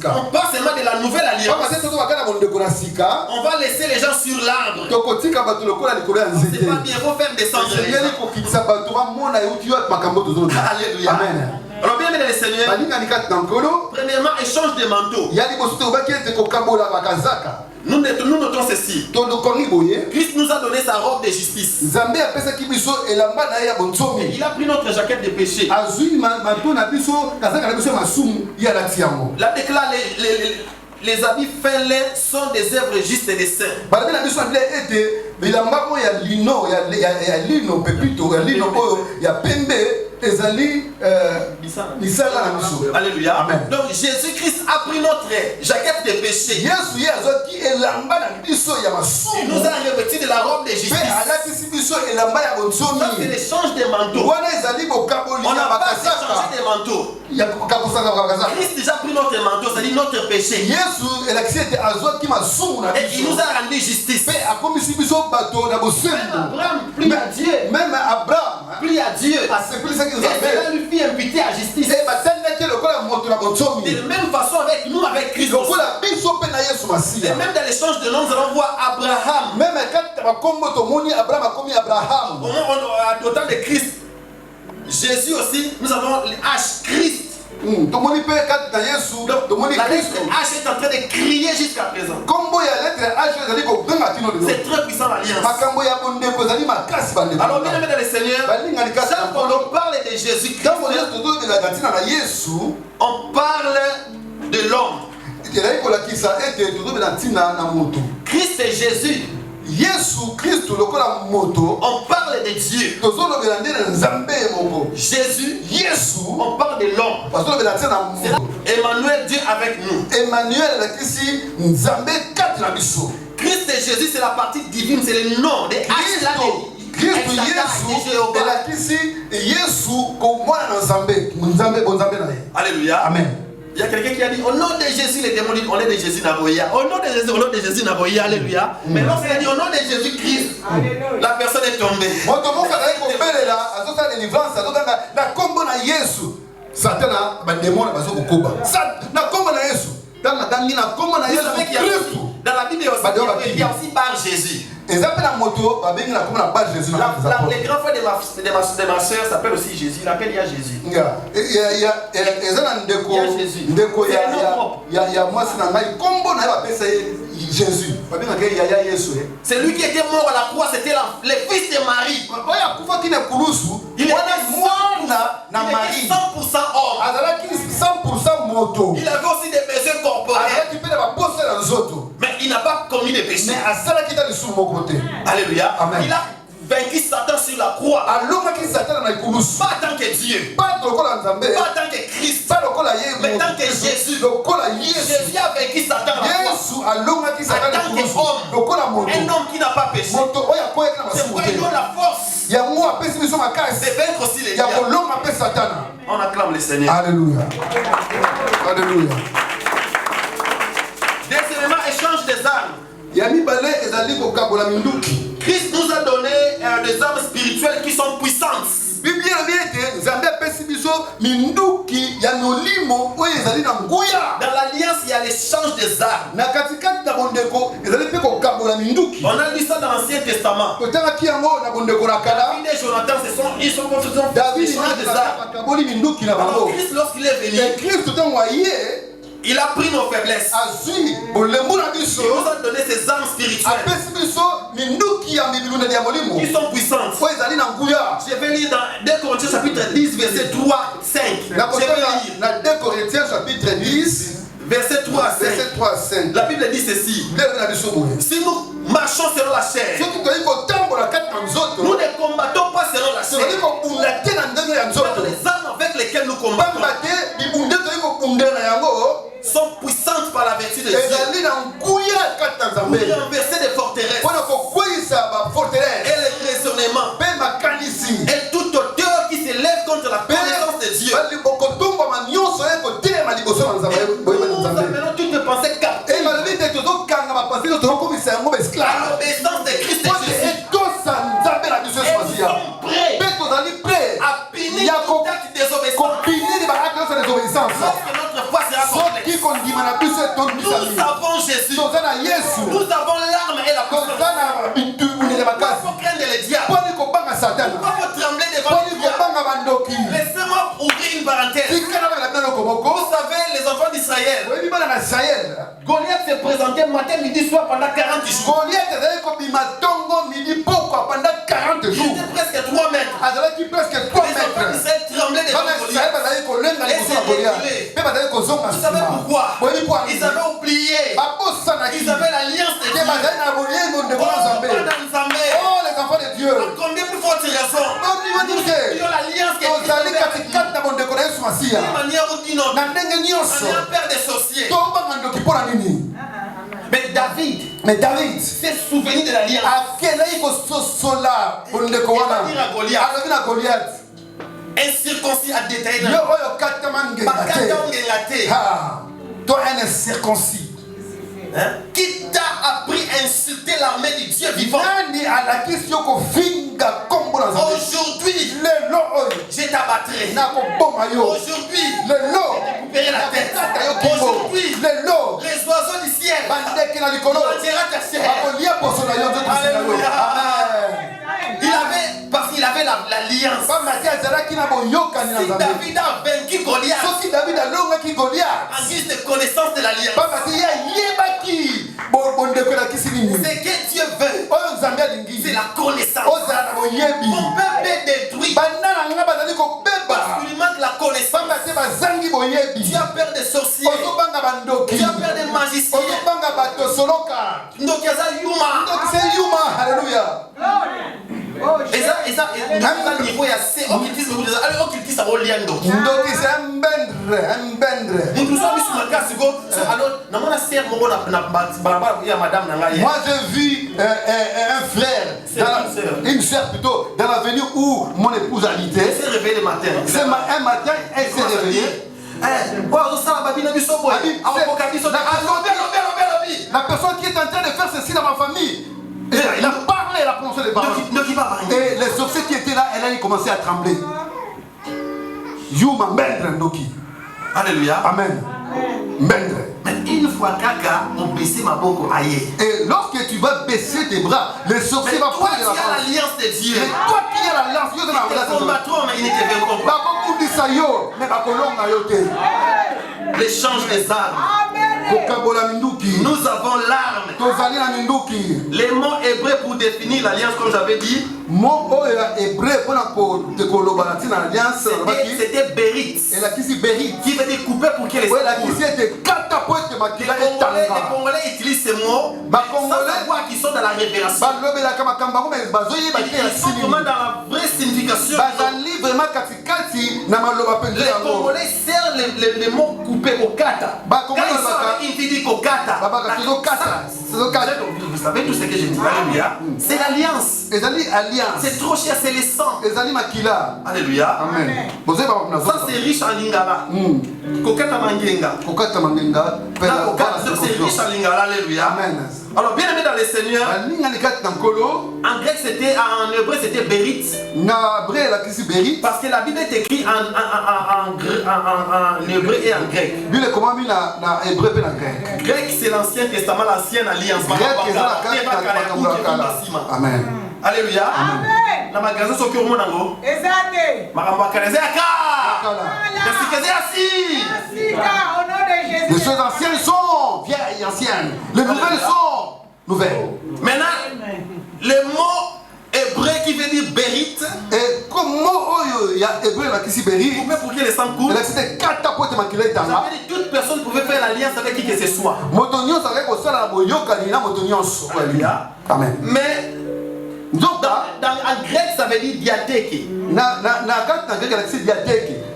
On passe seulement de la nouvelle alliance. On va laisser les gens sur l'arbre. C'est pas bien, il faut faire descendre les gens. Alléluia. Alors bien aimé les Seigneurs, premièrement, échange de manteaux. Nous notons ceci. Christ nous a donné sa robe de justice. Et il a pris notre jaquette de péché. La déclare les habits faits sont des œuvres justes et des saints. ezali misala na biso. Alléluia. Amen. Donc Jésus-Christ a pris notre jaquette de péché. Yesu ye azwaki elamba na biso ya Il masumu. nous a revêtis de la robe de justice. Mpe alatisi biso elamba ya Ça, c'est bonzomi. l'échange des manteaux. Wana ezali bokaboli On n'a ya pas bakasaka. échangé des manteaux. Ya kokabosaka bakasaka. Christ déjà pris notre manteau, c'est-à-dire notre péché. Yesu elakisi ete azwaki masumu na Et il nous biso. a rendu justice. Mpe akomisi biso bato na Même bosembo. Abraham prie à Dieu. Même Abraham Prie à Dieu. asepelisaki Et cela nzambe. lui fit imputer à justice. E batangaki lokola moto na De bonzomi. la même façon avec nous, avec Christ. Lokola biso mpe na Yesu Et masiya. même dans l'échange de noms, nous allons voir Abraham. Même kati na bakombo tomoni Abraham akomi Abraham. Au temps de Christ, Jésus aussi, nous avons le H, Christ. Tomoni mpe kati na Yesu tomoni La lettre Kristo. H est en train de crier jusqu'à présent. Kombo ya lettre H ezali kobenga tino lelo. C'est très puissant l'alliance. Makambo ya bondeko ezali makasi bandeko. Alors, bien aimé dans le Seigneur, balingani kasi chaque fois qu'on parle de Jésus-Christ, ntango nyonso tozobelaka ntina na Yesu on parle de l'homme. ezali kolakisa ete tozobela ntina na moto. Christ et Jésus, Yesu Kristo lokola moto on parle de Dieu. tozolobela nde na nzambe moko. Jésus, Yesu on parle de l'homme. bazolobela ntina na C'est là, moto. Emmanuel, Dieu avec nous. Emmanuel alakisi nzambe kati na biso. Christ et Jésus, c'est la partie divine, c'est le nom des H là Kristo Yesu elakisi Yesu komwana na nzambe nzambe bonzambe na ye. Alléluia. Amen. Il y a quelqu'un qui a dit au nom de Jésus, les démons disent au nom de Jésus Naboya. Au nom de Jésus Naboya, alléluia. Mais lorsqu'il a dit au nom de Jésus-Christ, la personne est tombée. Moto moko azali kobelela azosala délivrance azokanga na kombo na Yesu. Satana bademon bazokokoba. Na kombo na Yesu. Tana dangi na kombo na Vous Yesu savez qu'il y a Kristo. aussi, dans la Bible, il y a aussi par Jésus. Ezapela moto babengi na kombo na ba Jésus. Les grands frères de ma soeur s'appellent aussi Jésus. Il appelle Jésus. Ezana ndeko ya mwasi na ngai kombo na ye bapesa ye Jésus. Babengaka ye yaya Yesu. C'est lui qui était mort à la croix, c'était le fils de Marie. Oyo akufaki na kulusu Il wana était mwana na Marie. 100% homme. Azalaki 100% moto. Il avait aussi des besoins corporels. Azalaki mpe na baposa na nzoto. Mais il n'a pas commis de péché. Mais asalaki ta lisumu moko te. Alléluia. Amen. Il a vaincu Satan sur la croix. Alongaki Satan na ikulusu. Pas tant que Dieu. Pas lokola Nzambe. Pas tant que Christ. Pas lokola ye. Mais tant que Jésus. Lokola Yesu. Jésus a vaincu Satan à la croix. Yesu alongaki Satan na En tant ikulusu. qu'homme. Lokola moto. Un homme qui n'a pas péché. Moto oyo akoyaki na C'est masumu pourquoi il te. donne la force Yango apesi biso makasi. de vaincre aussi les Ya diables. kolonga mpe Satana. On acclame le Seigneur. Alléluia. Alléluia. Deuxièmement, échange des armes. Ya mibale ezali kokabola minduki. Christ nous a donné des armes spirituelles qui sont puissantes. Biblia elobi ete Nzambe apesi biso minduki ya molimo oyo ezali na nguya. Dans l'alliance, il y a l'échange des armes. Na katikati na bondeko ezali mpe kokabola minduki. On a lu ça dans l'Ancien Testament. Totangaki yango na bondeko na kala. David et Jonathan, ils sont faisant David l'échange des armes. bakaboli minduki na Alors bango. Christ, lorsqu'il est venu, Et Christ ntango aye il a pris nos faiblesses. azwi bolembo na biso Il nous a donné ces armes spirituelles apesi biso minduki ya mibilundeli ya molimo qui sont puissantes. oyo ezali na nguya. Je vais lire dans 2 Corinthiens chapitre 10, verset 3, 5. Je vais lire. Na 2 Corinthiens chapitre 10 Verset 3 à 5. verset 3 à 5. La Bible dit ceci. Lelo na biso boye. Si nous marchons selon la chair, Soki toyei kotambola kati na nous nzoto ne combattons pas selon la tozali chair. kobunda te na ndenge ya Mais nzoto. les armes avec lesquelles nous combattons Pamba te bibunde toyei kobundela na yango sont puissantes par la vertu de Dieu ezali na nguya kati na pour Nzambe renverser des forteresses mpona kokweyisa baforteresse et les raisonnements mpe makanisi et toute hauteur qui s'élève contre la connaissance de Dieu. kotumbama nyonso ye kotelema liboso na Nzambe boyeba na Nous Nzambe. amenons toutes les pensées captives E balobi te tozokanga bapanse nyonso tozokomisa yango à baesclave l'obéissance de Christ et po te Jésus. etosa Nzambe na biso Et yesu nous masiya sommes prêts mpe tozali prêt à punir ya toute acte de désobéissance kopiniri baacte nyonso ya désobéissance lorsque notre foi sera soki complète. kondima na biso Nous etondisami avons Jésus. toza na yesu Nous avons l'arme et la puissance. toza na bitubunile Il makasi faut craindre les diables. mponi kobanga satana Pourquoi faut trembler devant mponi les diables? kobanga bandoki Laissez-moi ouvrir une parenthèse. tikana bana bino eloko moko Vous savez, les enfants d'Israël, oyebi bana na israele Goliath s'est présenté matin, midi, soir pendant 40 jours. goliath ezali kobima ntongo midi pokwa pendant 40 Il jours était presque 3 mètres. azalaki presque 3 Les enfants mètres d'Israël tremblaient devant bana Goliath. israele bazali kolenga liboso na goliath mpe bazali kozonga Vous savez nsima pourquoi? boyebi po Ils avaient oublié. babosanaki Ils avaient l'alliance de te Dieu. bazali na boyengo Oh, ndeko na nzambe pas dans Nzambe. oh les enfants de dieu À combien plus forte raison? Boni dire que Ils ont l'alliance qui est manière ou d'une autre. On père des sorciers. Mais David s'est souvenu de l'alliance. Incirconcis a détaillé. Toi, un incirconcis. Qui t'a appris à insulter l'armée du Dieu vivant? Aujourd'hui, je t'abattrai. Aujourd'hui, je couperai la tête. Aujourd'hui, les oiseaux du ciel mangera ta chair. Alléluia. Parce qu'il avait l'alliance. Si David a vaincu Goliath, en guise de connaissance de l'alliance, ce que Dieu veut, c'est la connaissance. Mon peuple est détruit parce qu'il manque la connaissance. Tu as peur des sorciers, tu as peur des magiciens. Donc il y a ça, Yuma. Alléluia. Et ça, niveau, il y a ces occultistes. Alors, occultistes, ça va liando. Moi, j'ai vu un frère, une sœur plutôt, dans l'avenue où mon épouse habitait. Elle s'est réveillée le matin. Un matin, elle s'est réveillée. La personne qui est en train de faire ceci dans ma famille, il a parlé, il a prononcé les paroles. Et les sorciers qui étaient là, elle a commencé à trembler. Yuma Mendre Ndoki. Alléluia. Amen. Mendre. Mais une fois Kaka, on baissait ma boko aïe. Et lorsque tu vas baisser tes bras, les sorciers vont prendre la parole. Toi qui as l'alliance de Dieu. Mais toi qui as l'alliance, Dieu de la l'échange des armes. Nous avons l'arme. Les mots hébreux pour définir l'alliance, comme j'avais dit, c'était Bérit. Qui veut dire couper pour qu'il les Congolais utilisent ces mots sans savoir qu'ils sont dans la révélation. Ils sont vraiment dans la vraie signification. Les Congolais servent les mots coupés au kata. Quand ils sont avec une fille kokata. Vous savez tout ce que je dis. Alléluia. C'est l'alliance. C'est trop cher, c'est le sang. Alléluia. Amen. Ça c'est riche en lingala. Kokata mangenga. C'est riche en lingala. Alléluia. Amen. Alors bien aimé dans le Seigneur, en grec c'était, en hébreu c'était Bérit. Parce que la Bible est écrite en hébreu et en grec. Grec c'est l'Ancien Testament, l'Ancienne Alliance. Amen. Alléluia. Amen. Na magasin soki au monde ngo. Ezate. Makambo akaleze aka. Les choses anciennes sont vieilles, anciennes. Les nouvelles sont nouvelles. Maintenant, le mot hébreu qui veut dire Bérit. Et comme mot il y a hébreu là qui dit Bérit. Vous pouvez pour que les sang coule. Ça veut dire toute personne pouvait faire l'alliance avec qui que ce soit. Amen. Mais donc, en grec, ça veut dire diathèque.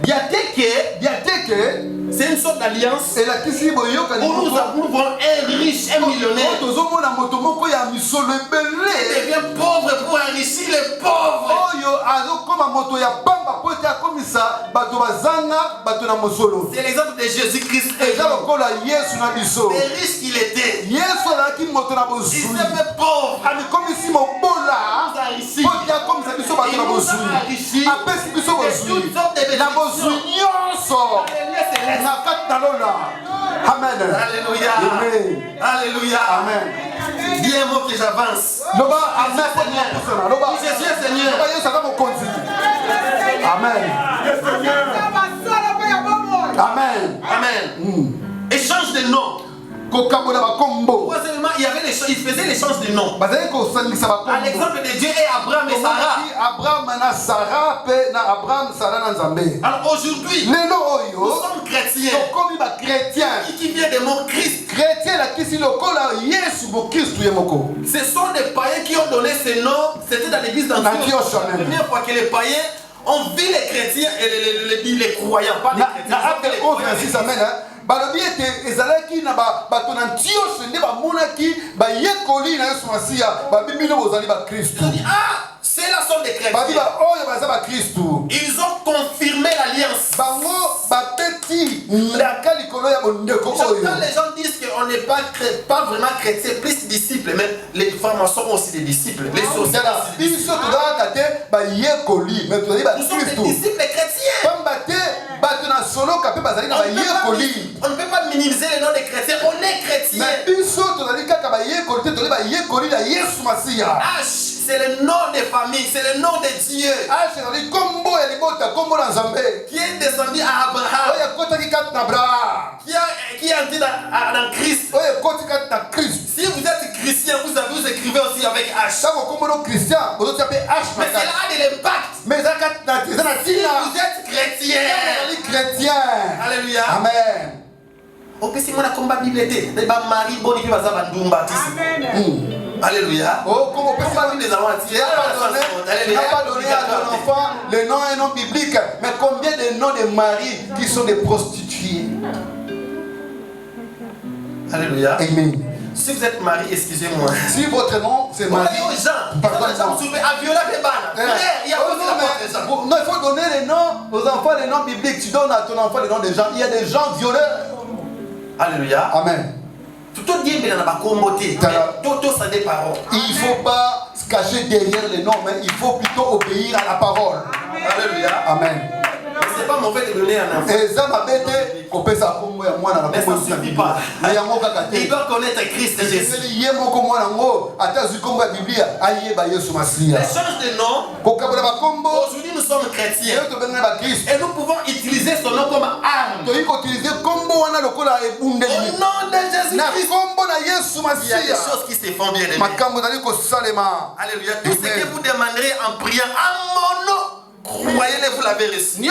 Diathèque, c'est une sorte d'alliance où nous avons un riche, un millionnaire qui devient pauvre pour enrichir les pauvres. C'est l'exemple de Jésus-Christ. Les riches qu'il était. Il s'est fait pauvre. Il nous a enrichis. Amen. Alléluia. Alléluia. Amen. Dis un mot que j'avance. Jésus est Seigneur. Amen. Amen. Amen. Échange de noms. Il y avait il faisait l'échange de noms. À l'exemple de Dieu et Abraham et Sarah. Alors aujourd'hui, nous sommes chrétiens. Qui vient des mots Christ. Ce sont des païens qui ont donné ces noms. C'était dans l'église d'Antioche. La première fois que les païens On vit les chrétiens et les croyants, pas les chrétiens. Acte 11, 26, amen. Balobi ete ezalaki na bato na Antioche nde bamonaki bayekoli na Yesu Masiya babimino bozali bakristu. Ceux-là sont des chrétiens. Babi ba oyo baza bakristu. Ils ont confirmé l'alliance. Bango bapeti ndaka likolo ya bondeko oyo. Quand les gens disent qu'on n'est pas vraiment chrétien, plus disciples, mais les francs-maçons ont aussi des disciples. Les sociétés aussi des disciples. Nous sommes des disciples chrétiens. On ne peut pas minimiser le nom des chrétiens, on est chrétiens. H, c'est le nom des familles, c'est le nom de Dieu qui est descendu à Abraham, qui est entré dans Christ. Si vous êtes chrétien, vous écrivez aussi avec H. Mais cela a de l'impact. Si vous êtes chrétien, alléluia. Amen. Si mon combat Bible était, les Marie Boni qui va s'abattre alléluia. Oh, comment on peut pas donner à ton enfant le nom et nom biblique, mais combien de noms de maris qui sont des prostituées? Alléluia. Amen. Si vous êtes marié, excusez-moi. Si votre nom c'est Marie, pardon. Non, il faut donner les noms aux enfants, les noms bibliques. Tu donnes à ton enfant les noms des gens. Il y a des gens violeurs. Alléluia. Amen. Il ne faut pas se cacher derrière les noms, mais il faut plutôt obéir à la parole. Alléluia. Amen. C'est pas mauvais de donner un enfant. Mais ça ne suffit pas. Il doit connaître Christ et Jésus. Les change de nom. Aujourd'hui nous sommes chrétiens. Et nous pouvons utiliser son nom comme arme. Au nom de Jésus-Christ. Il y a des choses qui se font bien. Alléluia. Tout ce que vous demanderez en priant à mon nom, croyez-le, vous l'avez reçu.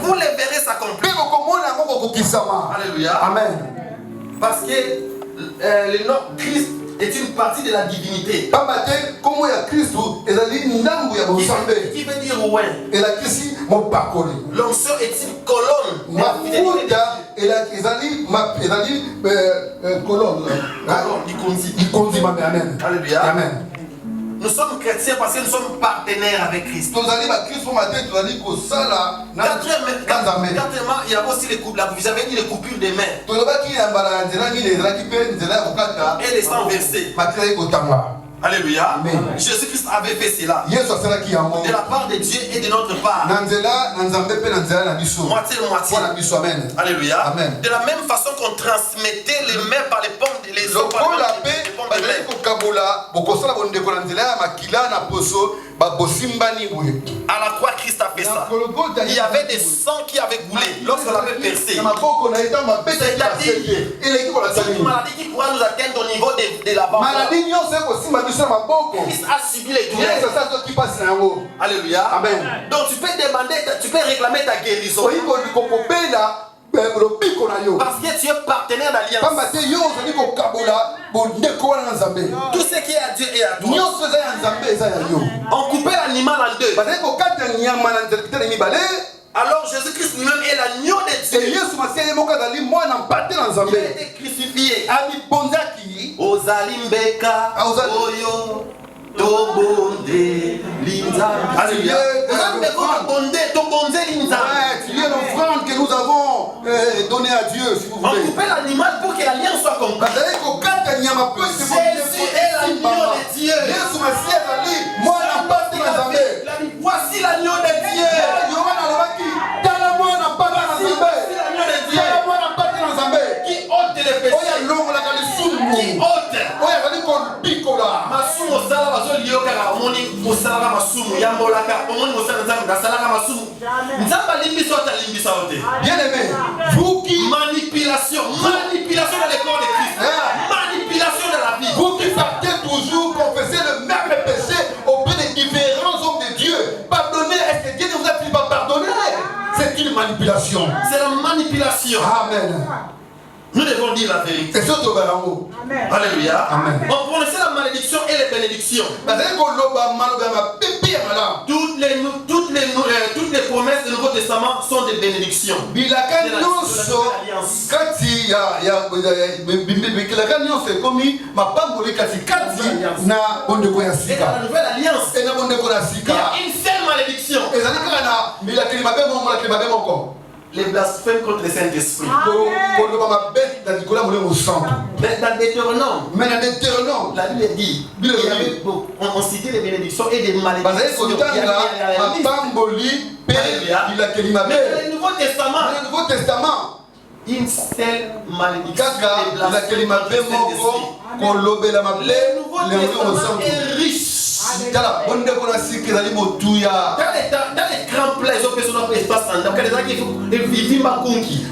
Vous le verrez s'accomplir. Alléluia. Amen. Parce que le nom Christ est une partie de la divinité. Qui veut dire ouin. L'onction est une colonne. Alléluia. Amen. Nous sommes chrétiens parce que nous sommes partenaires avec Christ. Quatrièmement, il y a aussi les coupures. Vous avez dit les coupures des mains. Et les sangs versés. Alléluia. Jésus-Christ avait fait cela. De la part de Dieu et de notre part. Moitié. Alléluia. Amen. De la même façon qu'on transmettait les mains par les pommes de les os. À la croix, Christ a fait ça. Il y avait des sangs qui avaient coulé lorsqu'on avait percé. C'est-à-dire, une maladie qui pourra nous atteindre au niveau de la bande. Christ a subi les douleurs. Alléluia. Amen. Donc tu peux demander, tu peux réclamer ta guérison. Parce que tu es partenaire d'alliance. Tout ce qui est à Dieu est à toi. On coupait l'animal en deux. Alors Jésus-Christ lui-même est l'agneau de Dieu. Il a été crucifié. Ozalimbeka Oyo Tobonde Linzambe. Alléluia. Tu es l'offrande que nous avons donnée à Dieu, si vous voulez. On coupait l'animal pour que l'alliance soit complète. Jésus est l'agneau de Dieu. Voici l'agneau de Dieu. Qui ôte les péchés. Qui ôte. Masumu osala bazolio kaka omoni osala masumu yambolaka omoni osala nzambe nasalaka masumu nzambe alimbisa otalimbisa ote. Bien aimé, vous qui manipulation dans les corps de Christ, manipulation de la vie. Vous qui partez toujours confesser le même péché auprès des différents hommes de Dieu, pardonnez, est-ce que Dieu ne vous a-t-il pas pardonné? C'est une manipulation. C'est la manipulation. Amen. Nous devons dire la vérité. Amen. Alléluia. Amen. On prononçait la malédiction et les bénédictions. Toutes les promesses du Nouveau Testament sont des bénédictions. Et dans la nouvelle alliance, il y a une seule malédiction. Les blasphèmes contre le Saint-Esprit. Mais dans Deutéronome, la Bible dit, on citait les bénédictions et des malédictions. Mais dans le Nouveau Testament, une seule malédiction. Le Nouveau Testament est riche. Dans les grands plats, ils ont fait son espace en dame.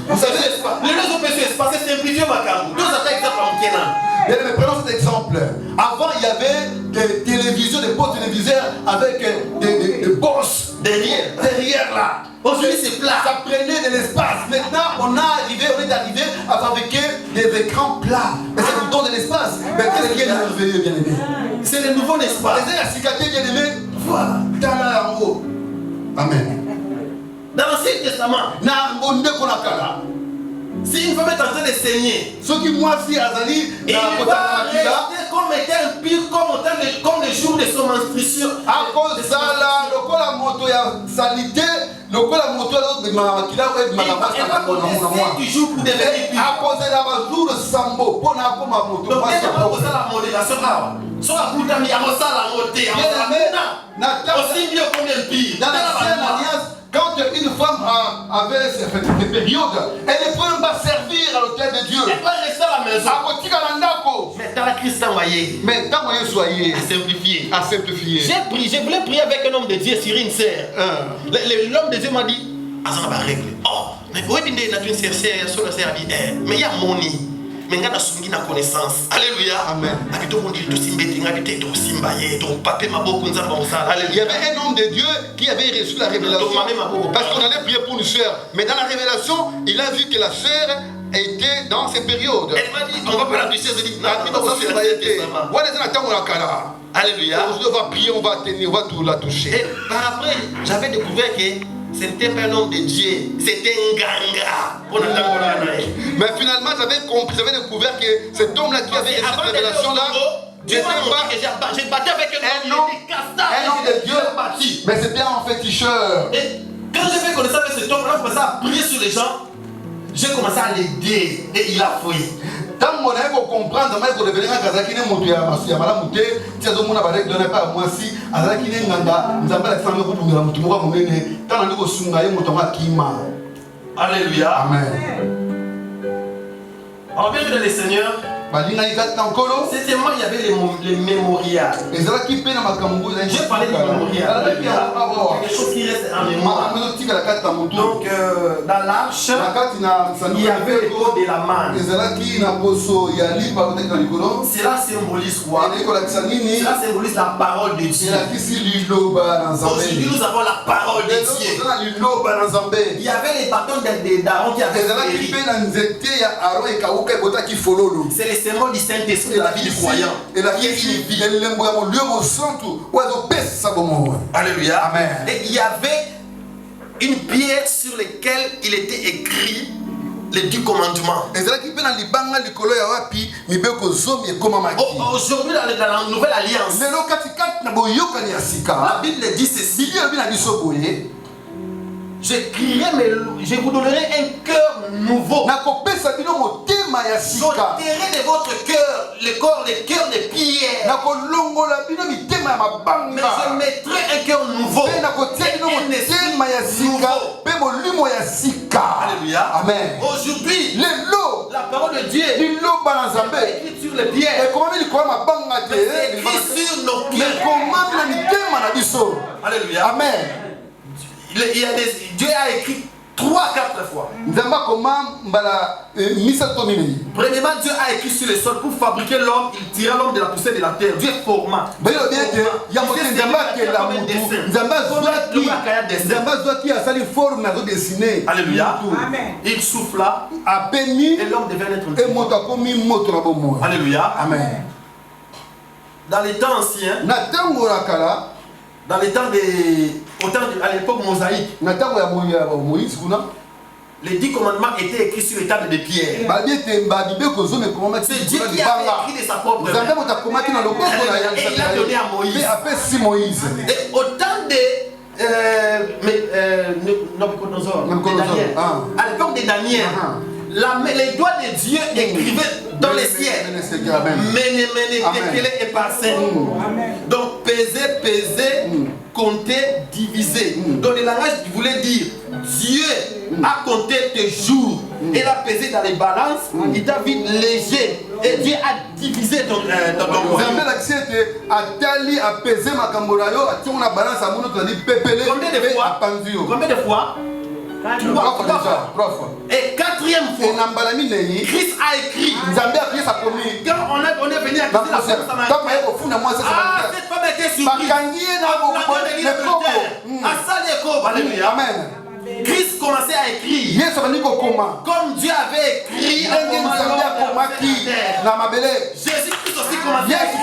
Vous savez, les gens ont fait son espace, c'est simplifié ma carte. Deux attaques en Kénan. Mais prenons cet exemple. Avant, il y avait des télévisions, des pots téléviseurs avec des bosses derrière là. Aujourd'hui, c'est plat. Ça prenait de l'espace. Maintenant, on est arrivé à fabriquer des écrans plats. Mais ça nous donne de l'espace. Mais qu'est-ce qui est merveilleux, bien aimé? C'est le nouveau espace. La cicatrice, bien aimé. Voilà. Dans là en haut. Amen. Dans l'Ancien Testament, si une femme est en train de saigner, ce qui moi si Azali, il va rester comme étant pire comme le jour de son menstruation. À cause de ça, le moto ya salité, le moto de Makila ou de Makila, du jour pour devenir pire. À cause de la jour de Sambo, pour la moto. Donc, il n'y a pas la modération. Soit à bout d'amis, à la montée, aussi mieux qu'on est pire. Dans l'ancienne alliance, quand une femme avait des périodes, elle ne pouvait pas servir à l'hôtel de Dieu. Elle va rester à la maison. Mais dans la crise envoyée. Mais quand vous soyez à simplifier. Je voulais prier avec un homme de Dieu sur une serre. L'homme de Dieu m'a dit, Azan va régler. Oh, mais où est-ce que tu es sur la serre? Mais il y a moni. Mais il y a une connaissance. Alléluia. Amen. Il y avait un homme de Dieu qui avait reçu la révélation. Parce qu'on allait prier pour une soeur. Mais dans la révélation, il a vu que la soeur était dans ces périodes. Elle m'a dit, on va pas la toucher. Elle dit, alléluia. On va prier, on va tenir, on va tout la toucher. Et après, j'avais découvert que ce n'était pas un homme de Dieu, c'était un ganga. Mais finalement, j'avais découvert que cet homme-là qui avait cette révélation-là, j'ai battu avec un homme de Dieu, mais c'était un féticheur. Et quand j'ai fait connaissance avec cet homme-là, je commençais à prier sur les gens, j'ai commencé à l'aider et il a fouillé. Tant qu'on a comprendre, mais qu'on devenir un Kazaki ne monte à Massia, Madame Mouté, si à ce moment-là, ne donnait pas à moi si, à la Kine Nanda, nous avons la femme pour nous Moutoura Moumene, tant que nous sommes à Moutama Kima. Alléluia. Amen. Alors, bien vu les seigneurs, c'était moi, il y avait les mémorials. J'ai parlé du mémorial. Quelque chose qui reste en mémoire. Donc, dans l'arche, il y avait le corps de la manne. Cela symbolise quoi? Cela symbolise la parole de Dieu. Aujourd'hui, nous avons la parole de Dieu. Il y avait les bâtons d'Aaron qui avaient c'est le symbole du Saint-Esprit de la vie du croyant. Et la vie Alléluia. Amen. Et il y avait une pierre sur laquelle il était écrit les 10 commandements. Aujourd'hui, dans la nouvelle alliance, la Bible dit ceci. Je vous donnerai un cœur nouveau. J'ôterai de votre cœur le cœur de pierre. Mais je mettrai un cœur nouveau. Un esprit nouveau. Alléluia. Amen. Aujourd'hui, la parole de Dieu est écrite sur les pierres. C'est écrit sur nos cœurs. Alléluia. Amen. Dieu a écrit 3 à 4 fois. Premièrement, Dieu a écrit sur le sol pour fabriquer l'homme. Il tira l'homme de la poussière de la terre. Dieu forma. Alléluia. Il souffla. Et l'homme devait être un. Alléluia. Amen. Dans les temps anciens, dans les temps à l'époque mosaïque, les 10 commandements étaient écrits sur les tables de pierre. C'est Dieu qui a écrit de sa propre main. Et il a donné à Moïse. Et au temps de Daniel, à l'époque de Daniel, les doigts de Dieu écrivaient dans les ciels. Méné, tekele et passé. Donc peser, compter, diviser. Dans le langage, tu voulais dire Dieu a compté tes jours et l'a pesé dans les balances. Il t'a vu léger et Dieu a divisé ton royaume. Combien de fois? 3 fois. Et 4e fois, Christ a écrit. Quand on est venu à quitter la femme, cette femme était surprise. Amen. Christ commençait à écrire. Comme Dieu avait écrit. Jésus-Christ aussi commençait à écrire.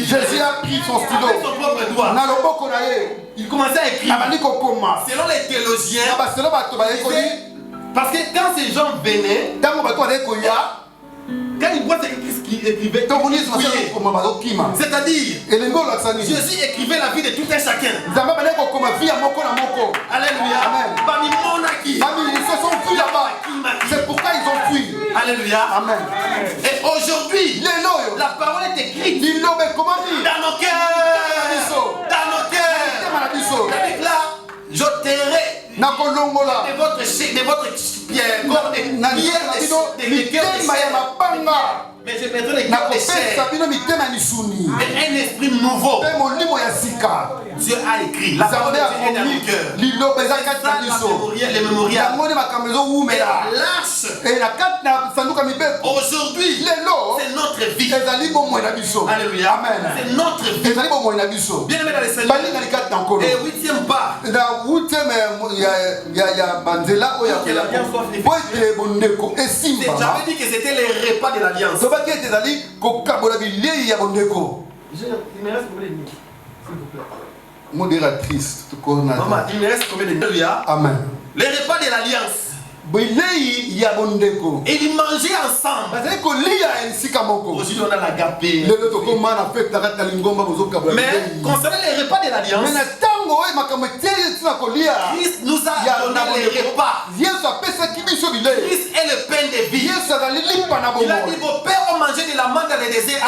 Jésus a pris son stylo. Avec son propre doigt. Il commençait à écrire. Selon les théologiens, parce que quand ces gens venaient, quand ils voient ce qui écrivait, c'est-à-dire Jésus écrivait la vie de tout un chacun. Alléluia. Ils se sont fuis là-bas. C'est pourquoi ils ont fui. Alléluia. Amen. Et aujourd'hui, la parole est écrite dans nos cœurs. Dans nos cœurs. Avec là, j'ôterai de votre pierre, corps de cœur de chair. Mais je mettrai les cœurs de chair. Et un esprit nouveau. Dieu a écrit. La parole de Dieu est dans le cœur. Les mémorials. Et la lâche. Aujourd'hui, c'est notre vie. Alléluia. C'est notre vie. Bien aimé dans les Seigneurs. Et 8e part. J'avais dit que c'était les repas de l'alliance. Il me reste combien de minutes, s'il vous plaît? Maman, il me reste combien de minutes? Amen. Les repas de l'alliance. Et ils mangeaient ensemble. Aujourd'hui, on a l'agapé. Mais concernant les repas de l'alliance, Christ nous a donné les repas. Christ est le pain de vie. Il a dit vos pères ont mangé de la manne dans le désert.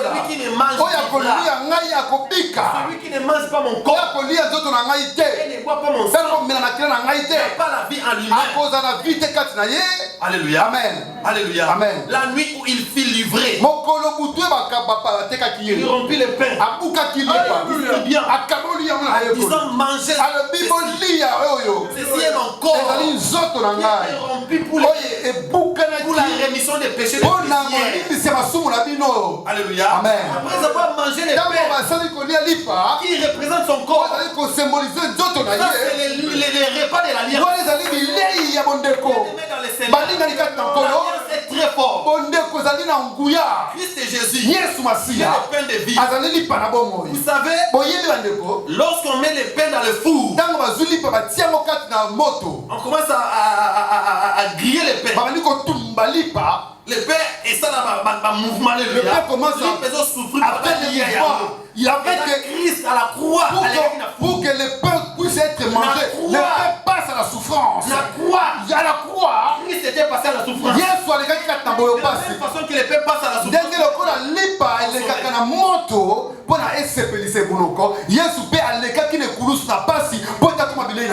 Celui qui ne mange pas mon corps et ne boit pas mon sang n'a pas la vie en lui-même. Alléluia. Alléluia. Amen. La nuit où il fut livré, il rompit le pain. Alléluia. En disant manger. Ceci est mon corps qui est rompu pour la rémission des péchés de Alléluia. Après avoir mangé le pain qui représente son corps, ça c'est les repas de l'alliance. L'alliance est très fort. Christ et Jésus, il est le pain de vie. Vous savez, lorsqu'on met le pain dans le four, on commence à griller le pain. Le pain est ça dans le mouvement. Le pain commence à souffrir. Il a fait Christ à la croix. Pour que le pain puisse être mangé, le pain passe à la souffrance. À la croix, Christ était passé à la souffrance. De la même façon que le pain passe à la souffrance.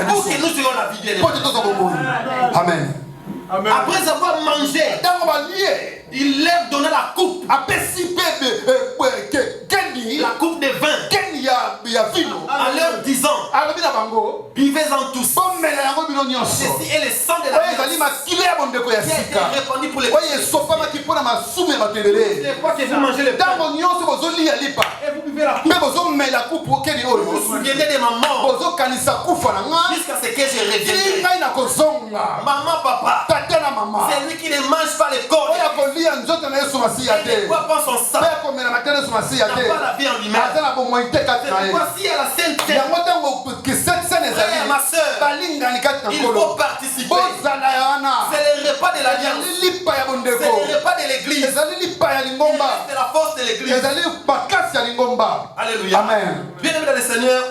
Pour que nous soyons la vie de Amen. Après avoir mangé, il leur donna la coupe. coupe de vin en leur disant, buvez-en tous. Ceci est le sang de l'alliance qui a été répandu pour les péchés. Les fois que vous mangez le pain et vous buvez la coupe, vous vous souvenez de ma mort jusqu'à ce que je revienne. Maman, papa, c'est lui qui ne mange pas le corps. Il ne boit pas son sang. Il n'a pas la vie en lui-même. Voici à la Sainte Seine. Frère, ma soeur, il faut participer. C'est le repas de l'Alliance. C'est le repas de l'Église. C'est la force de l'Église. Alléluia. Amen. Bien-aimé dans le Seigneur,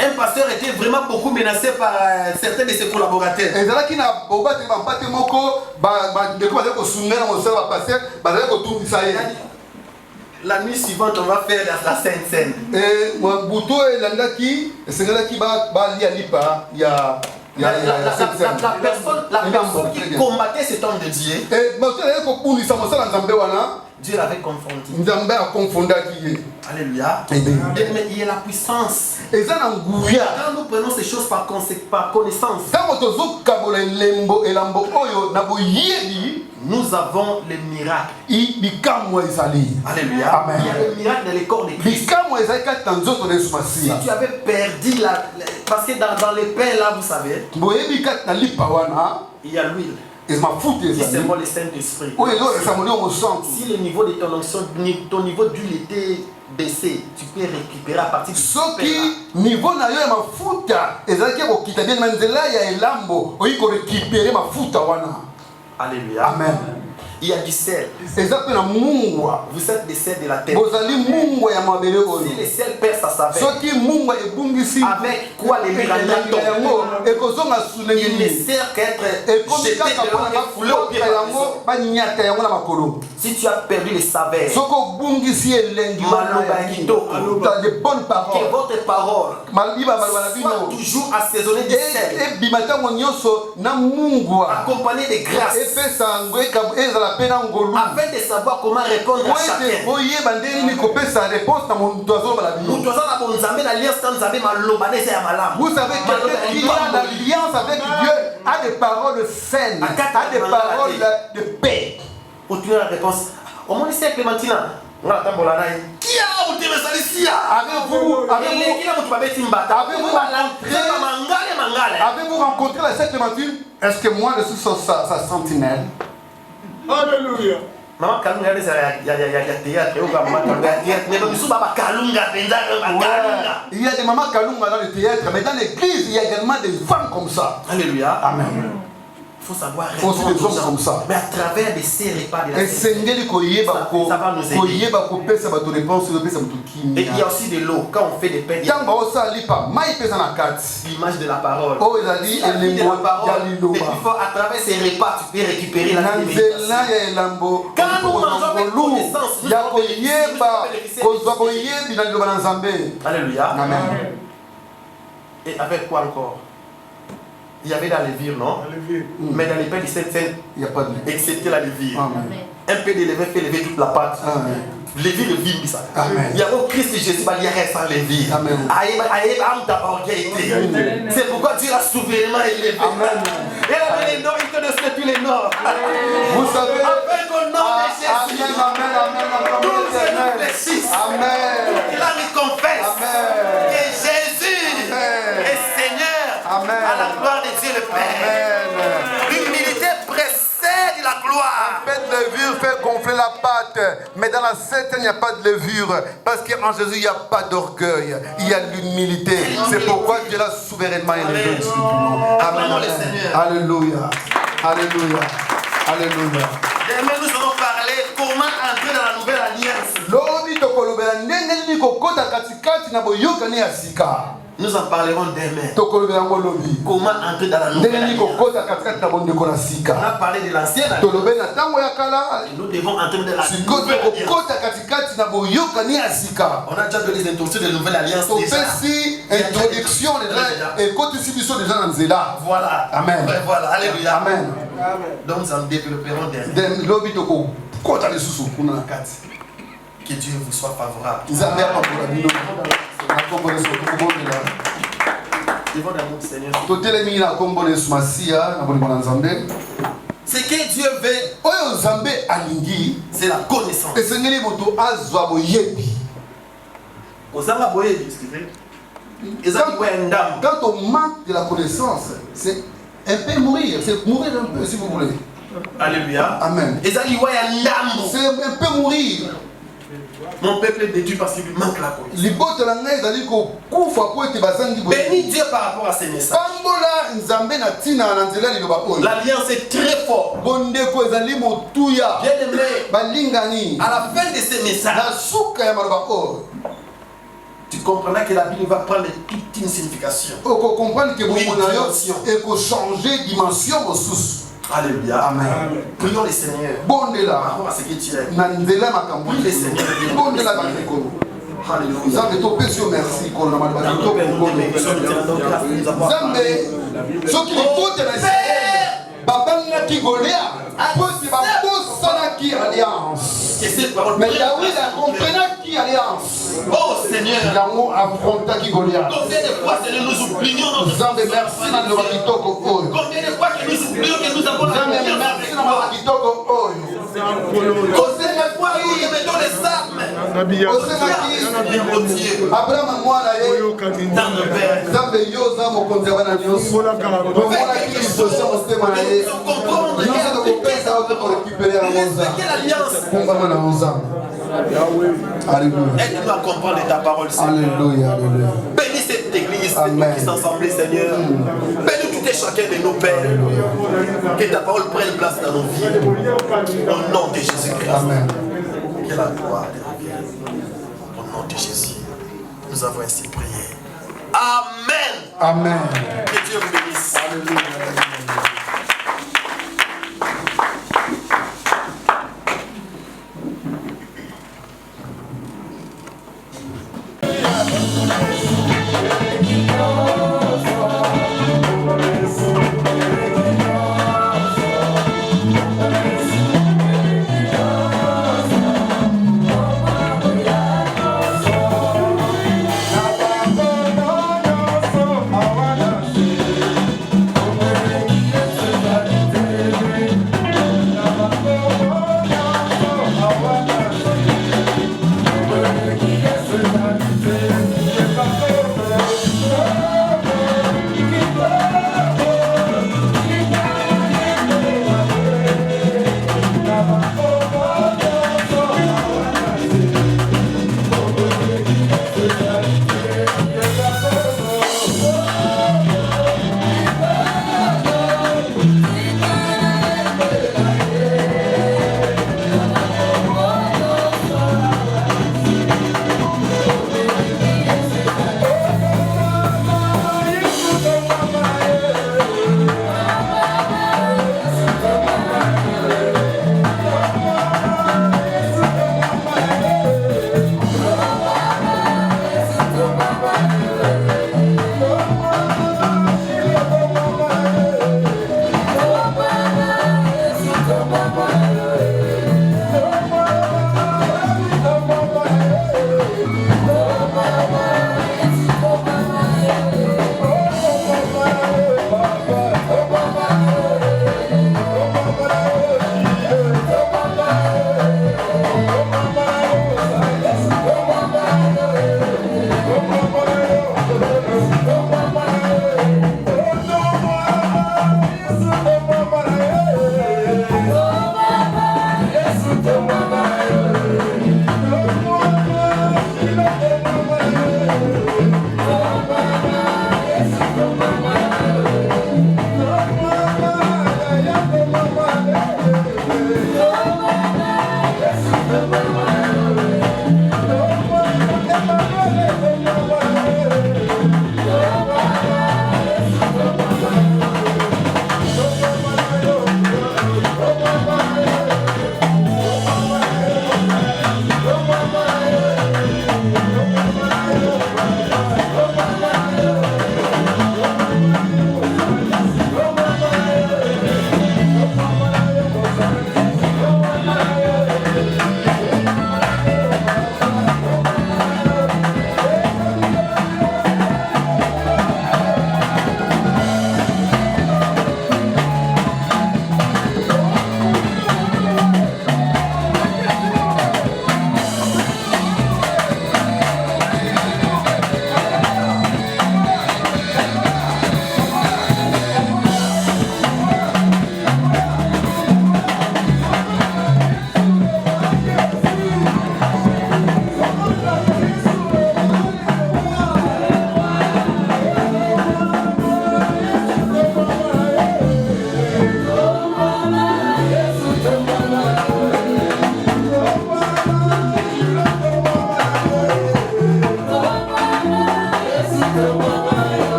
un pasteur était vraiment beaucoup menacé par certains de ses collaborateurs. La nuit suivante, on va faire la Sainte Seine. La personne qui combattait cet homme de Dieu, Dieu l'avait confronté. Alléluia. Mais il y a la puissance. Quand nous prenons ces choses par connaissance, nous avons les miracles. Alléluia. Amen. Il y a le miracle dans les corps de Christ. Si tu avais perdu parce que dans les pains là, vous savez, il y a l'huile. Si c'est moi le Saint-Esprit. Si le niveau de ton onction, ton niveau d'huile était baissé, tu peux récupérer à partir de ce niveau na yo ya mafuta ezalaki kokita bien na nzela ya elambo oyi ko récupérer mafuta wana. Alléluia. Amen. Il y a du sel. Vous êtes des sels de la terre. Si le sel perd sa saveur, avec quoi les miracles il ne sert qu'à être jeté dehors et foulé au pied. Si tu as perdu les saveurs, de bonnes paroles, que votre parole soit toujours assaisonnée de sel, accompagnée de grâce, afin de savoir comment répondre à chacun. Vous savez que qui a l'alliance avec Dieu a des paroles saines, a des paroles de paix. Pour trouver la réponse, au moins c'est Clémentina. Qui a avez-vous rencontré la Sainte Clémentine? Est-ce que moi je suis sa sentinelle? Alléluia. Maman Kalunga, il y a des mamans Kalunga dans le théâtre, mais dans l'église, il y a également des femmes comme ça. Alléluia. Amen. Il faut savoir répondre aux gens comme ça. Mais à travers de ces repas de la Sainte, ça va nous aider. Et il y a aussi de l'eau. Quand on fait des pains, l'image de la parole. Si la vie de la parole, mais il faut à travers ces repas, tu peux récupérer la méditation. Quand nous mangeons avec connaissance, Alléluia. Amen. Et avec quoi encore? Il y avait la levure, non? Mais dans les pains du Sainte-Seine, il n'y a pas de levure. Excepté la levure. Amen. Un peu de levure fait lever toute la pâte. Levure de vie, ça. Il y a au Christ Jésus, il y a rien sans levure. Amen. C'est pourquoi Dieu l'a souverainement élevé. Amen. Il a donné les noms, il te donne tous les noms. Vous savez, avec au nom de Jésus, tous ces noms fléchissent. Il a mis confesse que Jésus est Seigneur. Amen. À la gloire de Dieu le Père. L'humilité précède la gloire. Un peu de levure fait gonfler la pâte, mais dans la Sainte, il n'y a pas de levure, parce qu'en Jésus, il n'y a pas d'orgueil, il y a l'humilité. C'est pourquoi Dieu l'a souverainement élevé. Amen. Alléluia. Alléluia. Alléluia. Demain, nous allons parler comment entrer dans la nouvelle alliance. Nous en parlerons demain. Comment entrer dans la nouvelle alliance. On a parlé de l'ancienne alliance. Nous devons entrer dans la nouvelle alliance. On a déjà donné les introductions de la nouvelle alliance. Voilà. Amen. Voilà. Alléluia. Amen. Donc nous en développerons demain. Que Dieu vous soit favorable. Nzambe apambola bino. Na kombo Yesu tokobondela. Devant l'amour du Seigneur. Totelemi na kombo Yesu Masia na bolingo na Nzambe. Ce que Dieu veut, Oyo Nzambe alingi, c'est la connaissance. esengeli moto azwa boyebi. Ozanga boyebi, excusez. Quand on manque de la connaissance, c'est un peu mourir, c'est mourir un peu si vous voulez. Alléluia. Amen. C'est un peu mourir. Mon peuple est détruit parce qu'il lui manque la connaissance. Bénis Dieu par rapport à ces messages. L'alliance est très forte. Bien-aimé, à la fin de ces messages, tu comprendras que la Bible va prendre toute une signification. Il faut comprendre que il faut changer de dimension. Alléluia. Amen. Prions le Seigneur. Bon de là. Par rapport à ce que tu es. Prie le Seigneur. Bon de là. Alléluia. Merci. Mais David a compris qui alliance. Oh Seigneur. L'amour affronta qui Goliath. Combien de fois Seigneur nous oublions notre Zambé merci na loba kitoko oyo. Combien de fois que nous oublions que nous avons la Zambé confiance merci avec na loba kitoko oyo. Combien de fois nous mettons les armes. Osengaki Abraham mwana ye Dans le Père. Zambé yo za mokonzi bana nyonso. Mona ki disposition motema na ye. Comprendre Nyonso de kopesa oyo ko récupérer la monza. quelle alliance. Komba na monza. Alléluia. Aide-nous à comprendre ta parole, Seigneur. Alléluia, alléluia. Bénis cette église, Amen. qui s'assemblée, Seigneur. Bénis tout et chacun de nos pères. Que ta parole prenne place dans nos vies. Au nom de Jésus-Christ. Amen. Que la gloire te revienne. Au nom de Jésus. Nous avons ainsi prié. Amen. Amen. Que Dieu vous bénisse. Alléluia. We're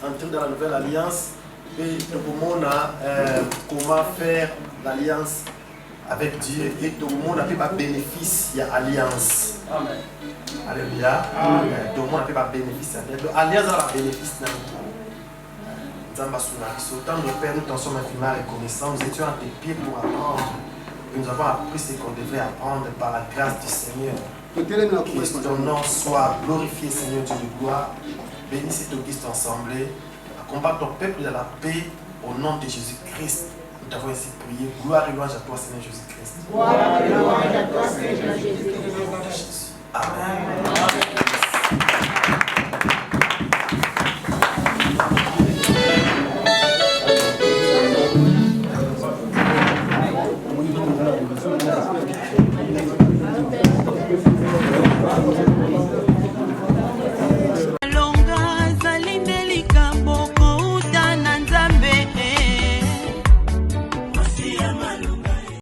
entrer dans la nouvelle alliance et tout le monde a comment faire l'alliance avec Dieu et tout le monde a fait par bénéfice il y a alliance. Amen. Alléluia. Tout le monde a fait par bénéfice. Alliance a un bénéfice. Autant de Père, nous t'en sommes infiniment reconnaissants. Nous étions à tes pieds pour apprendre. Et nous avons appris ce qu'on devait apprendre par la grâce du Seigneur. Que ton nom soit glorifié, Seigneur Dieu de gloire. Bénis cet auguste ensemble. Accompagne ton peuple dans la paix au nom de Jésus-Christ. Nous t'avons ainsi prié. Gloire et louange à toi, Seigneur Jésus-Christ. Gloire et louange à toi, Seigneur Jésus-Christ. Amen.